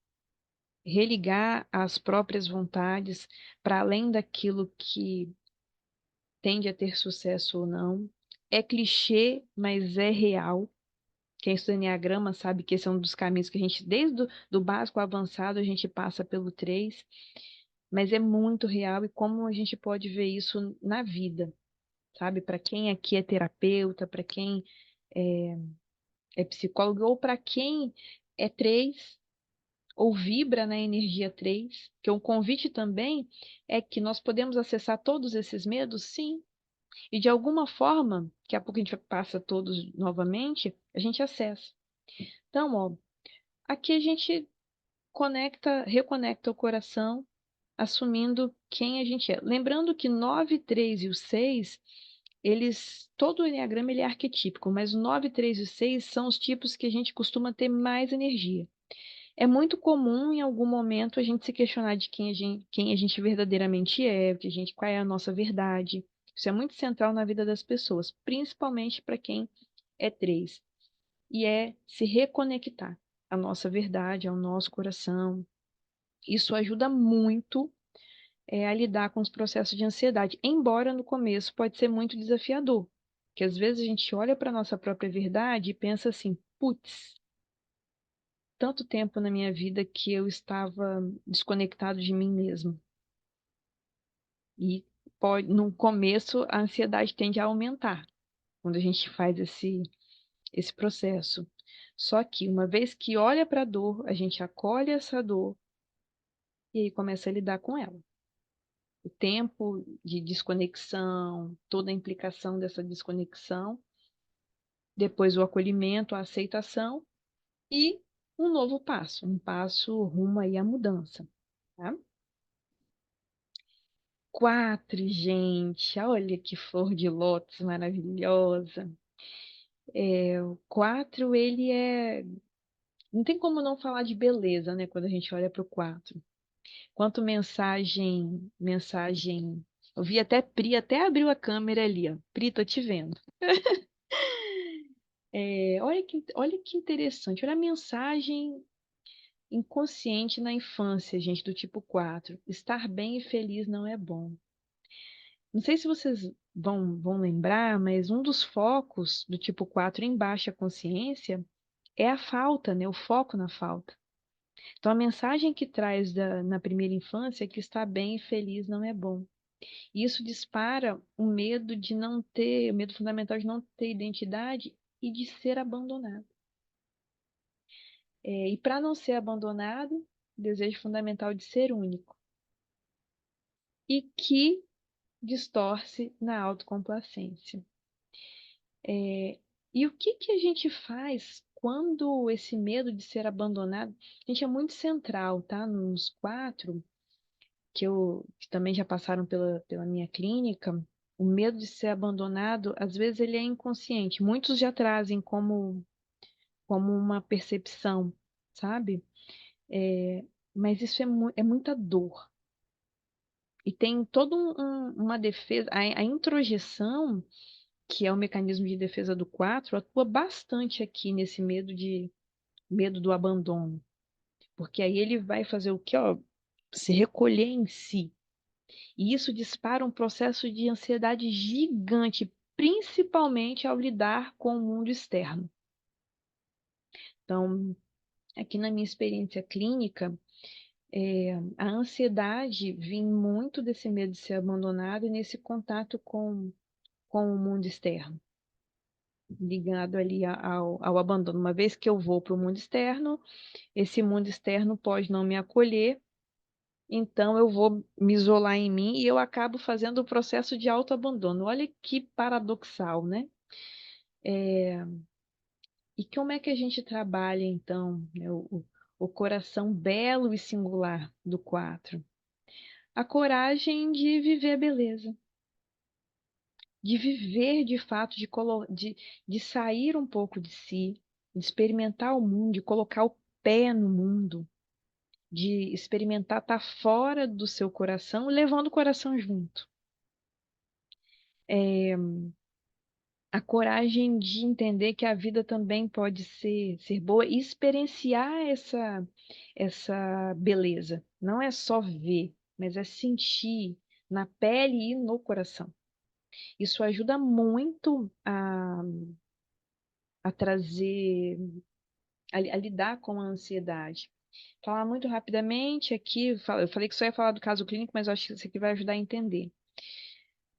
religar às próprias vontades, para além daquilo que tende a ter sucesso ou não. É clichê, mas é real. Quem estuda Enneagrama sabe que esse é um dos caminhos que a gente, desde do básico ao avançado, a gente passa pelo 3, mas é muito real e como a gente pode ver isso na vida, sabe? Para quem aqui é terapeuta, para quem é, é psicólogo ou para quem é 3 ou vibra na energia 3, que o convite também é que nós podemos acessar todos esses medos, sim, e de alguma forma, daqui a pouco a gente passa todos novamente, a gente acessa. Então, ó, aqui a gente reconecta o coração, assumindo quem a gente é. Lembrando que 9, 3 e o 6, todo o enneagrama ele é arquetípico, mas o 9, 3 e o 6 são os tipos que a gente costuma ter mais energia. É muito comum em algum momento a gente se questionar de quem a gente verdadeiramente é, qual é a nossa verdade. Isso é muito central na vida das pessoas, principalmente para quem é 3. E é se reconectar à nossa verdade, ao nosso coração. Isso ajuda muito a lidar com os processos de ansiedade, embora no começo pode ser muito desafiador, que às vezes a gente olha para a nossa própria verdade e pensa assim, putz, tanto tempo na minha vida que eu estava desconectado de mim mesmo. E no começo a ansiedade tende a aumentar quando a gente faz esse processo. Só que uma vez que olha para a dor, a gente acolhe essa dor e aí começa a lidar com ela. O tempo de desconexão, toda a implicação dessa desconexão, depois o acolhimento, a aceitação e um novo passo, um passo rumo aí à mudança, tá? 4, gente, olha que flor de lótus maravilhosa. O 4, ele não tem como não falar de beleza, né, quando a gente olha para o 4. Quanto mensagem. Eu vi até Pri, até abriu a câmera ali, ó. Pri, tô te vendo. Olha que interessante. Olha a mensagem inconsciente na infância, gente, do tipo 4. Estar bem e feliz não é bom. Não sei se vocês vão lembrar, mas um dos focos do tipo 4 em baixa consciência é a falta, né? O foco na falta. Então, a mensagem que traz na primeira infância é que estar bem e feliz não é bom. E isso dispara o medo de não ter, o medo fundamental de não ter identidade e de ser abandonado. E para não ser abandonado, o desejo fundamental de ser único. E que distorce na autocomplacência. E o que a gente faz quando esse medo de ser abandonado, a gente é muito central, tá? Nos 4, que também já passaram pela minha clínica, o medo de ser abandonado, às vezes ele é inconsciente. Muitos já trazem como uma percepção, sabe? Mas isso é muita dor. E tem toda uma defesa, a introjeção, que é o mecanismo de defesa do 4, atua bastante aqui nesse medo do abandono. Porque aí ele vai fazer o quê? Ó, se recolher em si. E isso dispara um processo de ansiedade gigante, principalmente ao lidar com o mundo externo. Então, aqui na minha experiência clínica, a ansiedade vem muito desse medo de ser abandonado e nesse contato com o mundo externo, ligado ali ao abandono. Uma vez que eu vou para o mundo externo, esse mundo externo pode não me acolher, então eu vou me isolar em mim e eu acabo fazendo o processo de autoabandono. Olha que paradoxal, né? E como é que a gente trabalha, então, né, o coração belo e singular do 4? A coragem de viver a beleza, de viver de fato, de sair um pouco de si, de experimentar o mundo, de colocar o pé no mundo, de experimentar estar fora do seu coração, levando o coração junto. A coragem de entender que a vida também pode ser boa e experienciar essa beleza. Não é só ver, mas é sentir na pele e no coração. Isso ajuda muito a trazer, a lidar com a ansiedade. Falar muito rapidamente aqui, eu falei que só ia falar do caso clínico, mas eu acho que isso aqui vai ajudar a entender.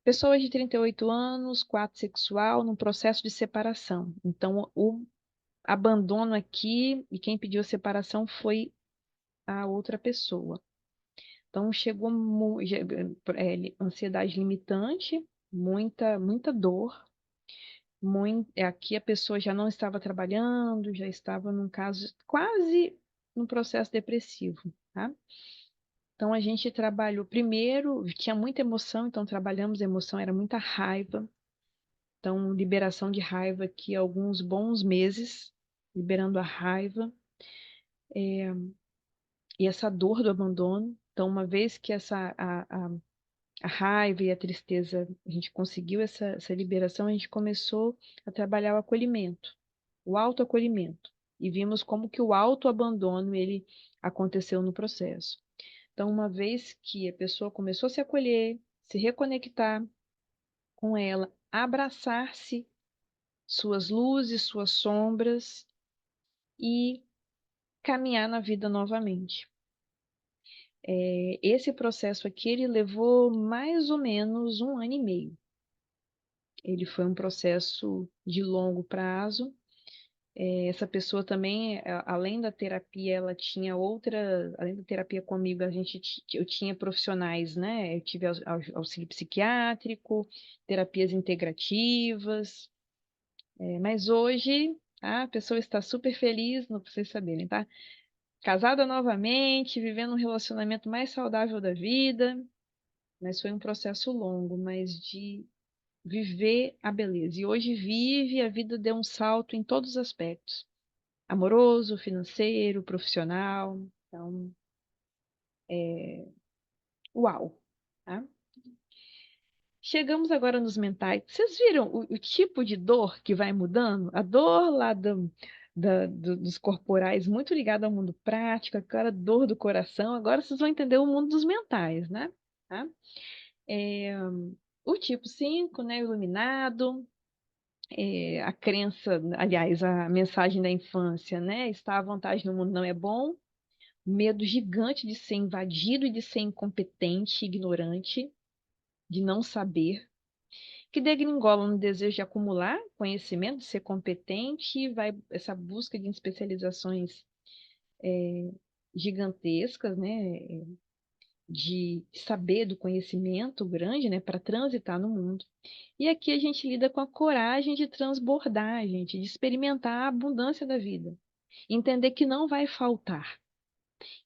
Pessoas de 38 anos, 4 sexual, num processo de separação. Então, o abandono aqui, e quem pediu a separação foi a outra pessoa. Então, chegou ansiedade limitante, muita dor. Aqui a pessoa já não estava trabalhando, já estava num caso quase num processo depressivo, tá? Então a gente trabalhou primeiro, tinha muita emoção, então trabalhamos a emoção, era muita raiva. Então, liberação de raiva aqui alguns bons meses, liberando a raiva e essa dor do abandono. Então, uma vez que a raiva e a tristeza, a gente conseguiu essa liberação, a gente começou a trabalhar o acolhimento, o autoacolhimento. E vimos como que o autoabandono, ele aconteceu no processo. Então, uma vez que a pessoa começou a se acolher, se reconectar com ela, abraçar-se, suas luzes, suas sombras e caminhar na vida novamente. Esse processo aqui, ele levou mais ou menos 1 ano e meio. Ele foi um processo de longo prazo. Essa pessoa também, além da terapia, ela tinha além da terapia comigo, eu tinha profissionais, né? Eu tive auxílio psiquiátrico, terapias integrativas, mas hoje a pessoa está super feliz, não precisa saberem, tá? Casada novamente, vivendo um relacionamento mais saudável da vida, mas foi um processo longo, mas de viver a beleza. E hoje vive, a vida deu um salto em todos os aspectos. Amoroso, financeiro, profissional. Então, uau, tá? Chegamos agora nos mentais. Vocês viram o tipo de dor que vai mudando? A dor lá dos corporais muito ligado ao mundo prático, aquela dor do coração. Agora vocês vão entender o mundo dos mentais, né? Tá? É, o tipo 5, né, iluminado, a crença, aliás, a mensagem da infância, né? Estar à vontade no mundo não é bom. Medo gigante de ser invadido e de ser incompetente, ignorante, de não saber, que degringola no desejo de acumular conhecimento, de ser competente, e vai essa busca de especializações gigantescas, né? De saber do conhecimento grande, né? Para transitar no mundo. E aqui a gente lida com a coragem de transbordar, gente, de experimentar a abundância da vida. Entender que não vai faltar.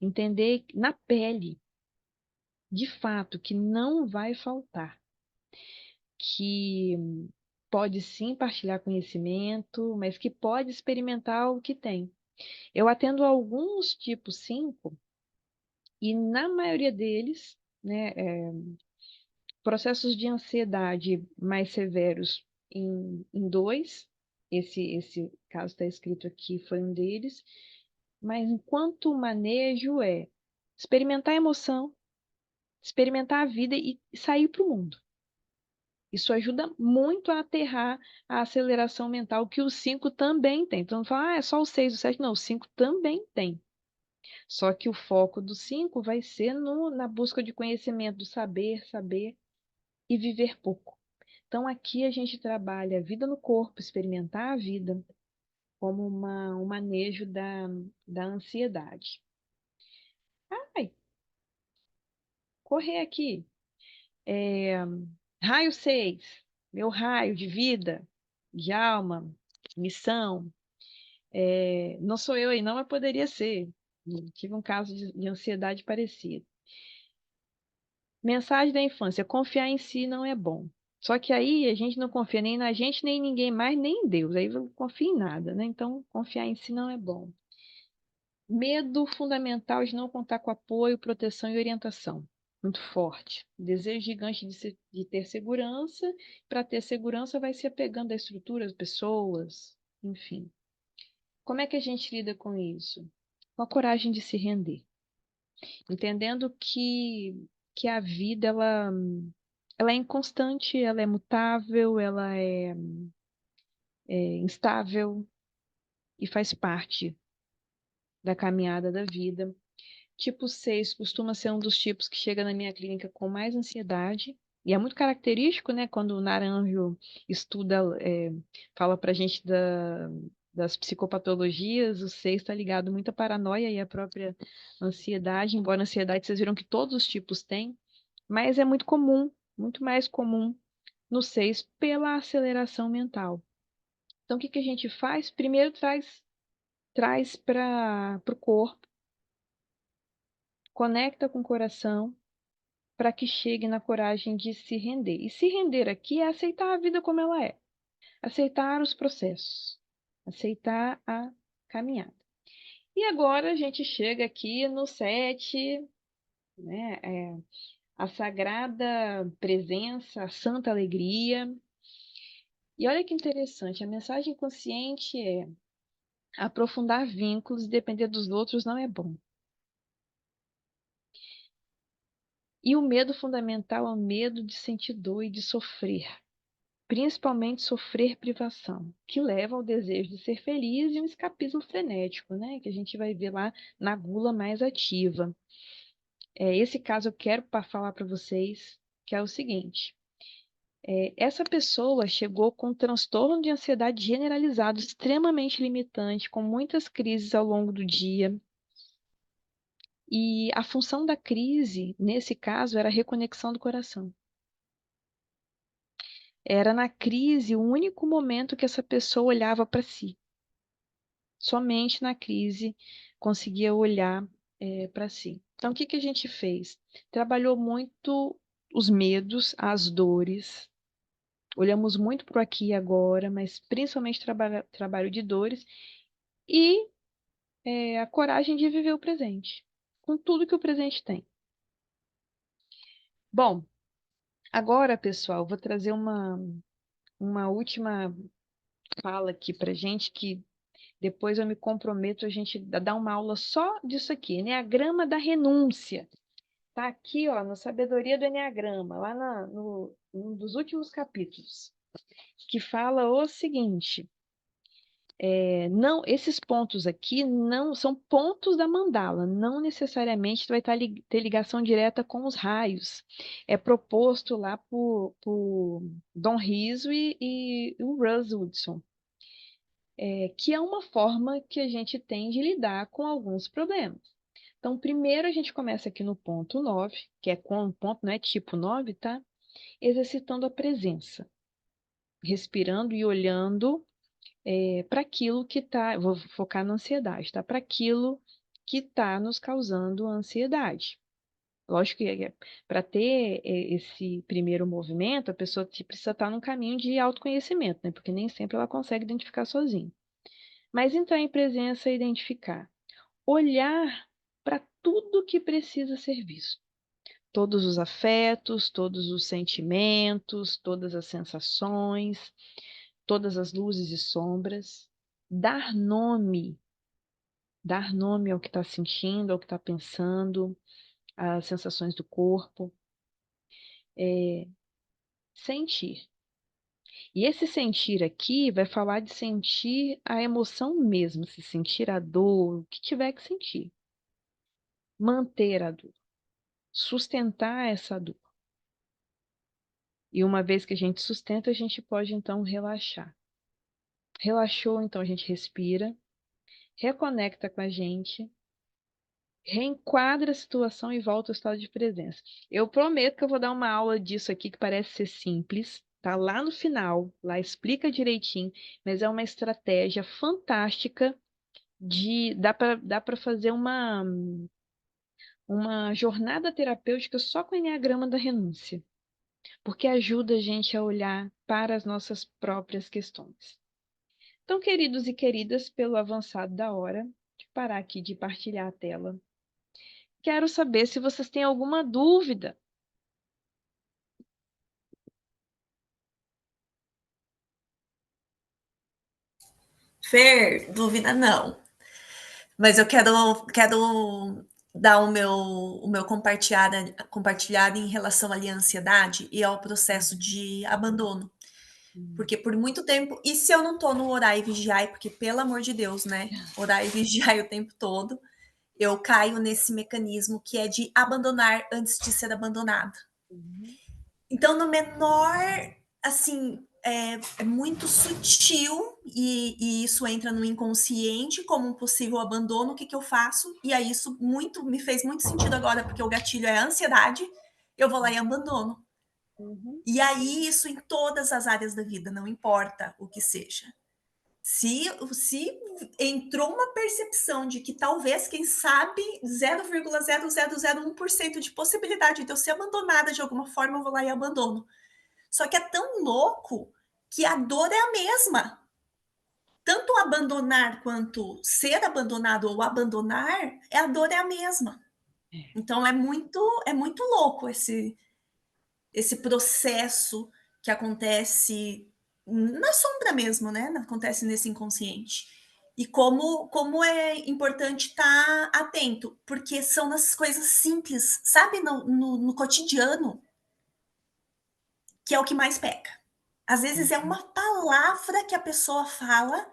Entender na pele, de fato, que não vai faltar. Que pode sim partilhar conhecimento, mas que pode experimentar o que tem. Eu atendo alguns tipos 5 e na maioria deles, né, processos de ansiedade mais severos em dois, esse caso está escrito aqui, foi um deles, mas enquanto o manejo é experimentar a emoção, experimentar a vida e sair para o mundo. Isso ajuda muito a aterrar a aceleração mental que o 5 também tem. Então, fala, é só o 6, o 7. Não, o 5 também tem. Só que o foco do 5 vai ser na busca de conhecimento, do saber, saber e viver pouco. Então, aqui a gente trabalha a vida no corpo, experimentar a vida como um manejo da ansiedade. Ai, correr aqui. É, raio 6, meu raio de vida, de alma, missão. Não sou eu aí, não, mas poderia ser. Tive um caso de ansiedade parecido. Mensagem da infância: confiar em si não é bom. Só que aí a gente não confia nem na gente, nem em ninguém mais, nem em Deus. Aí não confia em nada, né? Então, confiar em si não é bom. Medo fundamental de não contar com apoio, proteção e orientação. Muito forte. Desejo gigante de ter segurança. Para ter segurança, vai se apegando a estruturas, pessoas, enfim. Como é que a gente lida com isso? Com a coragem de se render, entendendo que a vida ela é inconstante, ela é mutável, ela é instável e faz parte da caminhada da vida. Tipo 6 costuma ser um dos tipos que chega na minha clínica com mais ansiedade. E é muito característico, né? Quando o Naranjo estuda, fala pra gente das psicopatologias, o 6 está ligado muito à paranoia e à própria ansiedade, embora a ansiedade vocês viram que todos os tipos têm, mas é muito comum, muito mais comum no 6 pela aceleração mental. Então, o que que a gente faz? Primeiro traz para o corpo, conecta com o coração, para que chegue na coragem de se render. E se render aqui é aceitar a vida como ela é, aceitar os processos, aceitar a caminhada. E agora a gente chega aqui no 7, né? A sagrada presença, a santa alegria. E olha que interessante, a mensagem consciente é: aprofundar vínculos e depender dos outros não é bom. E o medo fundamental é o medo de sentir dor e de sofrer. Principalmente sofrer privação, que leva ao desejo de ser feliz e um escapismo frenético, né? Que a gente vai ver lá na gula mais ativa. Esse caso eu quero falar para vocês, que é o seguinte: essa pessoa chegou com um transtorno de ansiedade generalizado, extremamente limitante, com muitas crises ao longo do dia. E a função da crise, nesse caso, era a reconexão do coração. Era na crise o único momento que essa pessoa olhava para si. Somente na crise conseguia olhar para si. Então, o que que a gente fez? Trabalhou muito os medos, as dores, olhamos muito para o aqui e agora, mas principalmente trabalho de dores e a coragem de viver o presente, com tudo que o presente tem. Bom, agora, pessoal, vou trazer uma última fala aqui para gente que Depois eu me comprometo a gente dar uma aula só disso aqui, Eneagrama da renúncia. Tá aqui, ó, na Sabedoria do Eneagrama, lá num dos últimos capítulos, que fala o seguinte: não, esses pontos aqui não são pontos da mandala, não necessariamente vai ter ligação direta com os raios. É proposto lá por Dom Riso e o Russ Hudson, que é uma forma que a gente tem de lidar com alguns problemas. Então, primeiro a gente começa aqui no ponto 9, que é com o ponto, não é tipo 9, tá? Exercitando a presença, respirando e olhando para aquilo que está, vou focar na ansiedade, tá? Para aquilo que está nos causando ansiedade. Lógico que para ter esse primeiro movimento, a pessoa precisa estar num caminho de autoconhecimento, né? Porque nem sempre ela consegue identificar sozinha. Mas entrar em presença e identificar. Olhar para tudo que precisa ser visto. Todos os afetos, todos os sentimentos, todas as sensações, todas as luzes e sombras. Dar nome ao que está sentindo, ao que está pensando, às sensações do corpo. Sentir. E esse sentir aqui vai falar de sentir a emoção mesmo, se sentir a dor, o que tiver que sentir. Manter a dor. Sustentar essa dor. E uma vez que a gente sustenta, a gente pode então relaxar. Relaxou, então a gente respira, reconecta com a gente, reenquadra a situação e volta ao estado de presença. Eu prometo que eu vou dar uma aula disso aqui que parece ser simples, tá lá no final, lá explica direitinho, mas é uma estratégia fantástica de dá para fazer uma jornada terapêutica só com o Enneagrama da renúncia, porque ajuda a gente a olhar para as nossas próprias questões. Então, queridos e queridas, pelo avançado da hora, de parar aqui de partilhar a tela, quero saber se vocês têm alguma dúvida. Fer, dúvida não. Mas eu quero dar o meu compartilhado em relação à ansiedade e ao processo de abandono. Porque por muito tempo, e se eu não tô no orar e vigiar, porque pelo amor de Deus, né? Orar e vigiar o tempo todo, eu caio nesse mecanismo que é de abandonar antes de ser abandonado. Uhum. Então, no menor, assim, é muito sutil e isso entra no inconsciente como um possível abandono. O que eu faço? E aí isso me fez muito sentido agora, porque o gatilho é a ansiedade, eu vou lá e abandono. Uhum. E aí isso em todas as áreas da vida, não importa o que seja. Se entrou uma percepção de que talvez, quem sabe, 0,0001% de possibilidade de eu ser abandonada de alguma forma, eu vou lá e abandono. Só que é tão louco que a dor é a mesma. Tanto abandonar quanto ser abandonado ou abandonar, a dor é a mesma. Então é muito louco esse processo que acontece na sombra mesmo, né? Acontece nesse inconsciente. E como é importante estar atento, porque são nas coisas simples, sabe? No cotidiano, que é o que mais pega. Às vezes é Uhum. uma palavra que a pessoa fala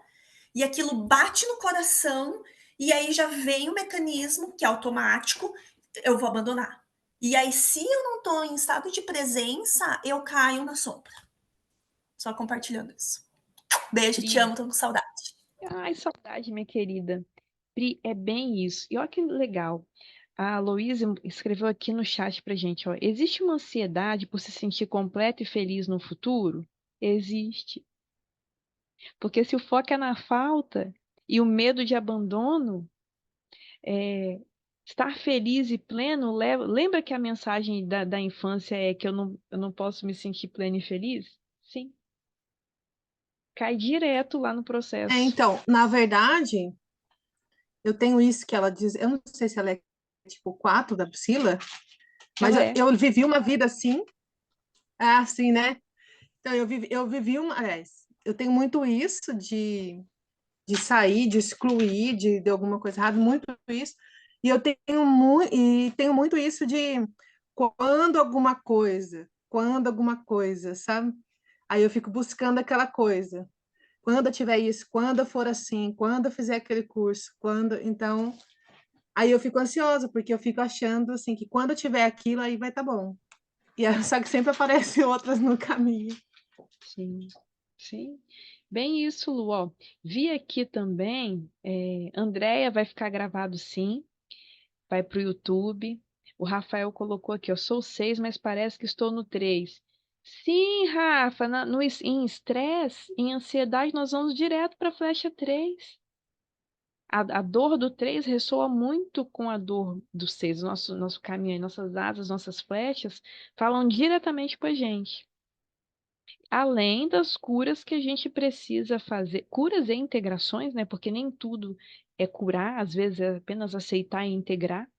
e aquilo bate no coração e aí já vem o mecanismo que é automático, eu vou abandonar. E aí, se eu não estou em estado de presença, eu caio na sombra. Só compartilhando isso. Beijo, te Pri. amo, tô com saudade. Ai, saudade, minha querida. Pri, é bem isso. E olha que legal. A Aloísa escreveu aqui no chat pra gente, ó. Existe uma ansiedade por se sentir completo e feliz no futuro? Existe. Porque se o foco é na falta e o medo de abandono, é, estar feliz e pleno, lembra que a mensagem da infância é que eu não posso me sentir pleno e feliz? Sim. Cai direto lá no processo. Então, na verdade, eu tenho isso que ela diz, eu não sei se ela é tipo 4 da Priscila, mas Ela eu, é. eu vivi uma vida assim, é assim, né? Então, eu vivi uma, aliás, eu tenho muito isso de sair, de excluir, de alguma coisa errada, muito isso. E eu tenho muito isso de quando alguma coisa, sabe? Aí eu fico buscando aquela coisa. Quando eu tiver isso, quando eu for assim, quando eu fizer aquele curso, então, aí eu fico ansiosa, porque eu fico achando assim que quando eu tiver aquilo aí vai estar bom. Só que sempre aparecem outras no caminho. Sim, sim. Bem isso, Lu. Ó, vi aqui também, Andréia vai ficar gravado sim, vai para o YouTube. O Rafael colocou aqui, eu sou 6, mas parece que estou no 3. Sim, Rafa, em estresse, em ansiedade, nós vamos direto para a flecha 3. A dor do 3 ressoa muito com a dor do 6. Nosso caminho, aí, nossas asas, nossas flechas falam diretamente com a gente. Além das curas que a gente precisa fazer, curas e integrações, né? Porque nem tudo é curar, às vezes é apenas aceitar e integrar,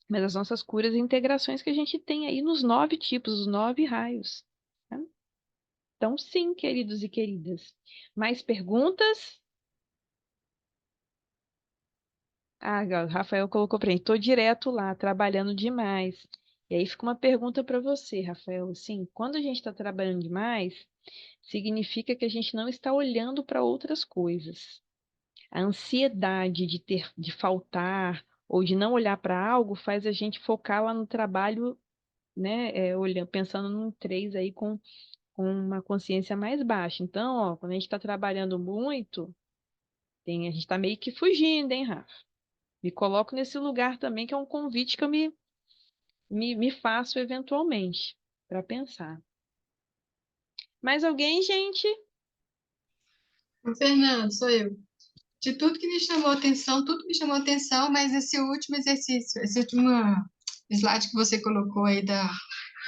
mas as nossas curas e integrações que a gente tem aí nos 9 tipos, os 9 raios. Tá? Então, sim, queridos e queridas. Mais perguntas? Ah, o Rafael colocou para mim, estou direto lá, trabalhando demais. E aí fica uma pergunta para você, Rafael. Assim, quando a gente está trabalhando demais, significa que a gente não está olhando para outras coisas. A ansiedade de faltar ou de não olhar para algo faz a gente focar lá no trabalho, né? Olhando, pensando num 3 aí com uma consciência mais baixa. Então, ó, quando a gente está trabalhando muito, a gente está meio que fugindo, hein, Rafa? Me coloco nesse lugar também, que é um convite que eu me faço eventualmente para pensar. Mais alguém, gente? O Fernando, sou eu. De tudo que me chamou atenção, tudo me chamou atenção, mas esse último exercício, esse último slide que você colocou aí da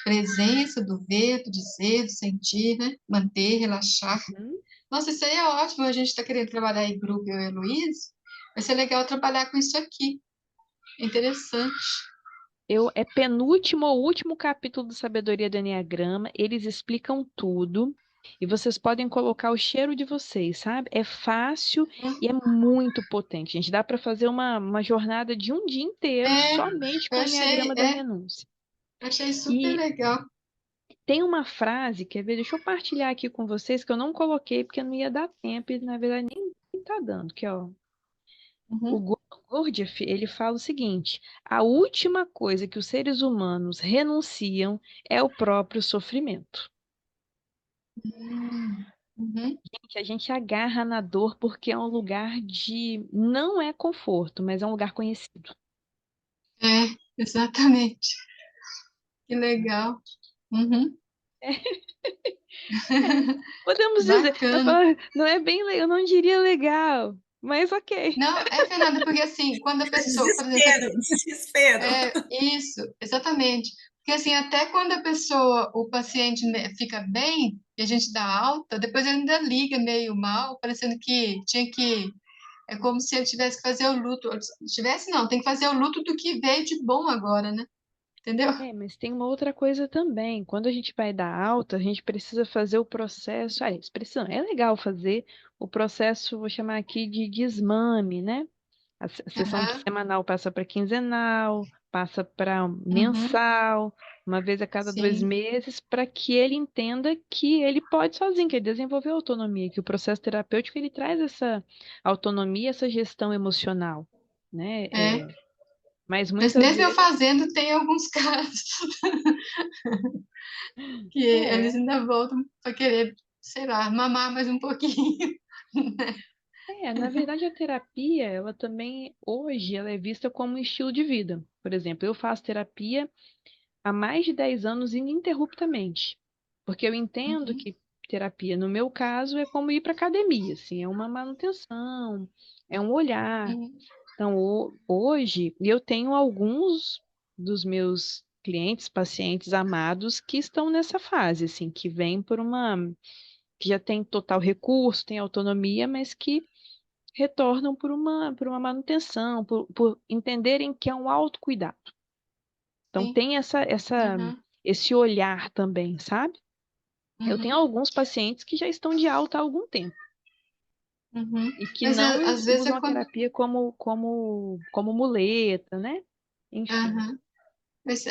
presença, do ver, do dizer, do sentir, né? Manter, relaxar. Hum? Nossa, isso aí é ótimo. A gente está querendo trabalhar em grupo, eu e a Heloísa. Vai ser legal trabalhar com isso aqui. É interessante. É penúltimo ou último capítulo do Sabedoria do Eneagrama. Eles explicam tudo. E vocês podem colocar o cheiro de vocês, sabe? É fácil e é muito potente. Gente, dá para fazer uma jornada de um dia inteiro É, somente eu com o achei, Eneagrama da renúncia. achei super E legal. tem uma frase, quer ver? Deixa eu partilhar aqui com vocês, que eu não coloquei porque não ia dar tempo e, na verdade, nem tá dando. Que, ó, o Uhum. Gurdjieff, ele fala o seguinte: a última coisa que os seres humanos renunciam é o próprio sofrimento. Uhum. Que a gente agarra na dor porque é um lugar de não é conforto, mas é um lugar conhecido. É, exatamente. Que legal. Uhum. É, podemos dizer, Bacana. não é bem, eu não diria legal, mas ok. Não, Fernanda, porque assim, quando a pessoa, por exemplo, Desespero, desespero. isso, exatamente. Porque assim, até quando a pessoa, o paciente fica bem, e a gente dá alta, depois ele ainda liga meio mal, parecendo que tinha que, é como se ele tivesse que fazer o luto, tivesse não, tem que fazer o luto do que veio de bom agora, né? Entendeu? Mas tem uma outra coisa também. Quando a gente vai dar alta, a gente precisa fazer o processo. Precisa, é legal fazer o processo, vou chamar aqui de desmame, né? A sessão de Aham, semanal passa para quinzenal, passa para uhum, mensal, uma vez a cada 2 sim, meses, para que ele entenda que ele pode sozinho, que ele desenvolveu autonomia, que o processo terapêutico ele traz essa autonomia, essa gestão emocional, né? é. Mas Mas muitas mesmo eu vezes fazendo, tem alguns casos que eles é, ainda voltam para querer, sei lá, mamar mais um pouquinho. na verdade a terapia, ela também hoje ela é vista como um estilo de vida. Por exemplo, eu faço terapia há mais de 10 anos ininterruptamente. Porque eu entendo Uhum, que terapia, no meu caso, é como ir para academia, assim, é uma manutenção, é um olhar. uhum, Então, hoje, eu tenho alguns dos meus clientes, pacientes amados que estão nessa fase, assim, que vêm que já tem total recurso, tem autonomia, mas que retornam por uma manutenção, por entenderem que é um autocuidado. Então, sim, tem uhum, esse olhar também, sabe? Eu tenho uhum, alguns pacientes que já estão de alta há algum tempo. Uhum. E que Mas não às vezes usam a terapia como muleta, né? Enfim. Aham. Mas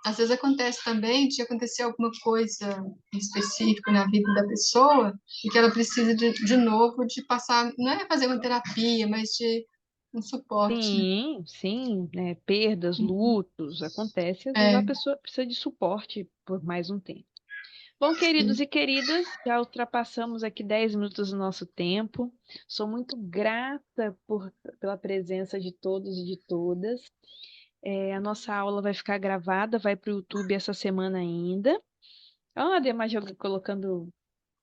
às vezes acontece também de acontecer alguma coisa específica na vida da pessoa e que ela precisa de novo de passar, não é fazer uma terapia, mas de um suporte, né? Sim, né? Perdas, Uhum. lutos, acontece, às vezes a É, pessoa precisa de suporte por mais um tempo. Bom, queridos sim. e queridas, já ultrapassamos aqui 10 minutos do nosso tempo. Sou muito grata pela presença de todos e de todas. A nossa aula vai ficar gravada, vai para o YouTube essa semana ainda. Ó, a Demar colocando um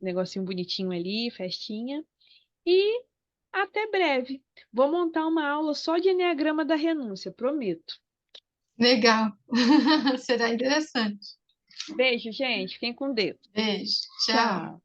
negocinho bonitinho ali, festinha. E até breve. Vou montar uma aula só de Eneagrama da Renúncia, prometo. Legal. Será interessante. Beijo, gente. Fiquem com Deus. Beijo. Tchau. Tchau.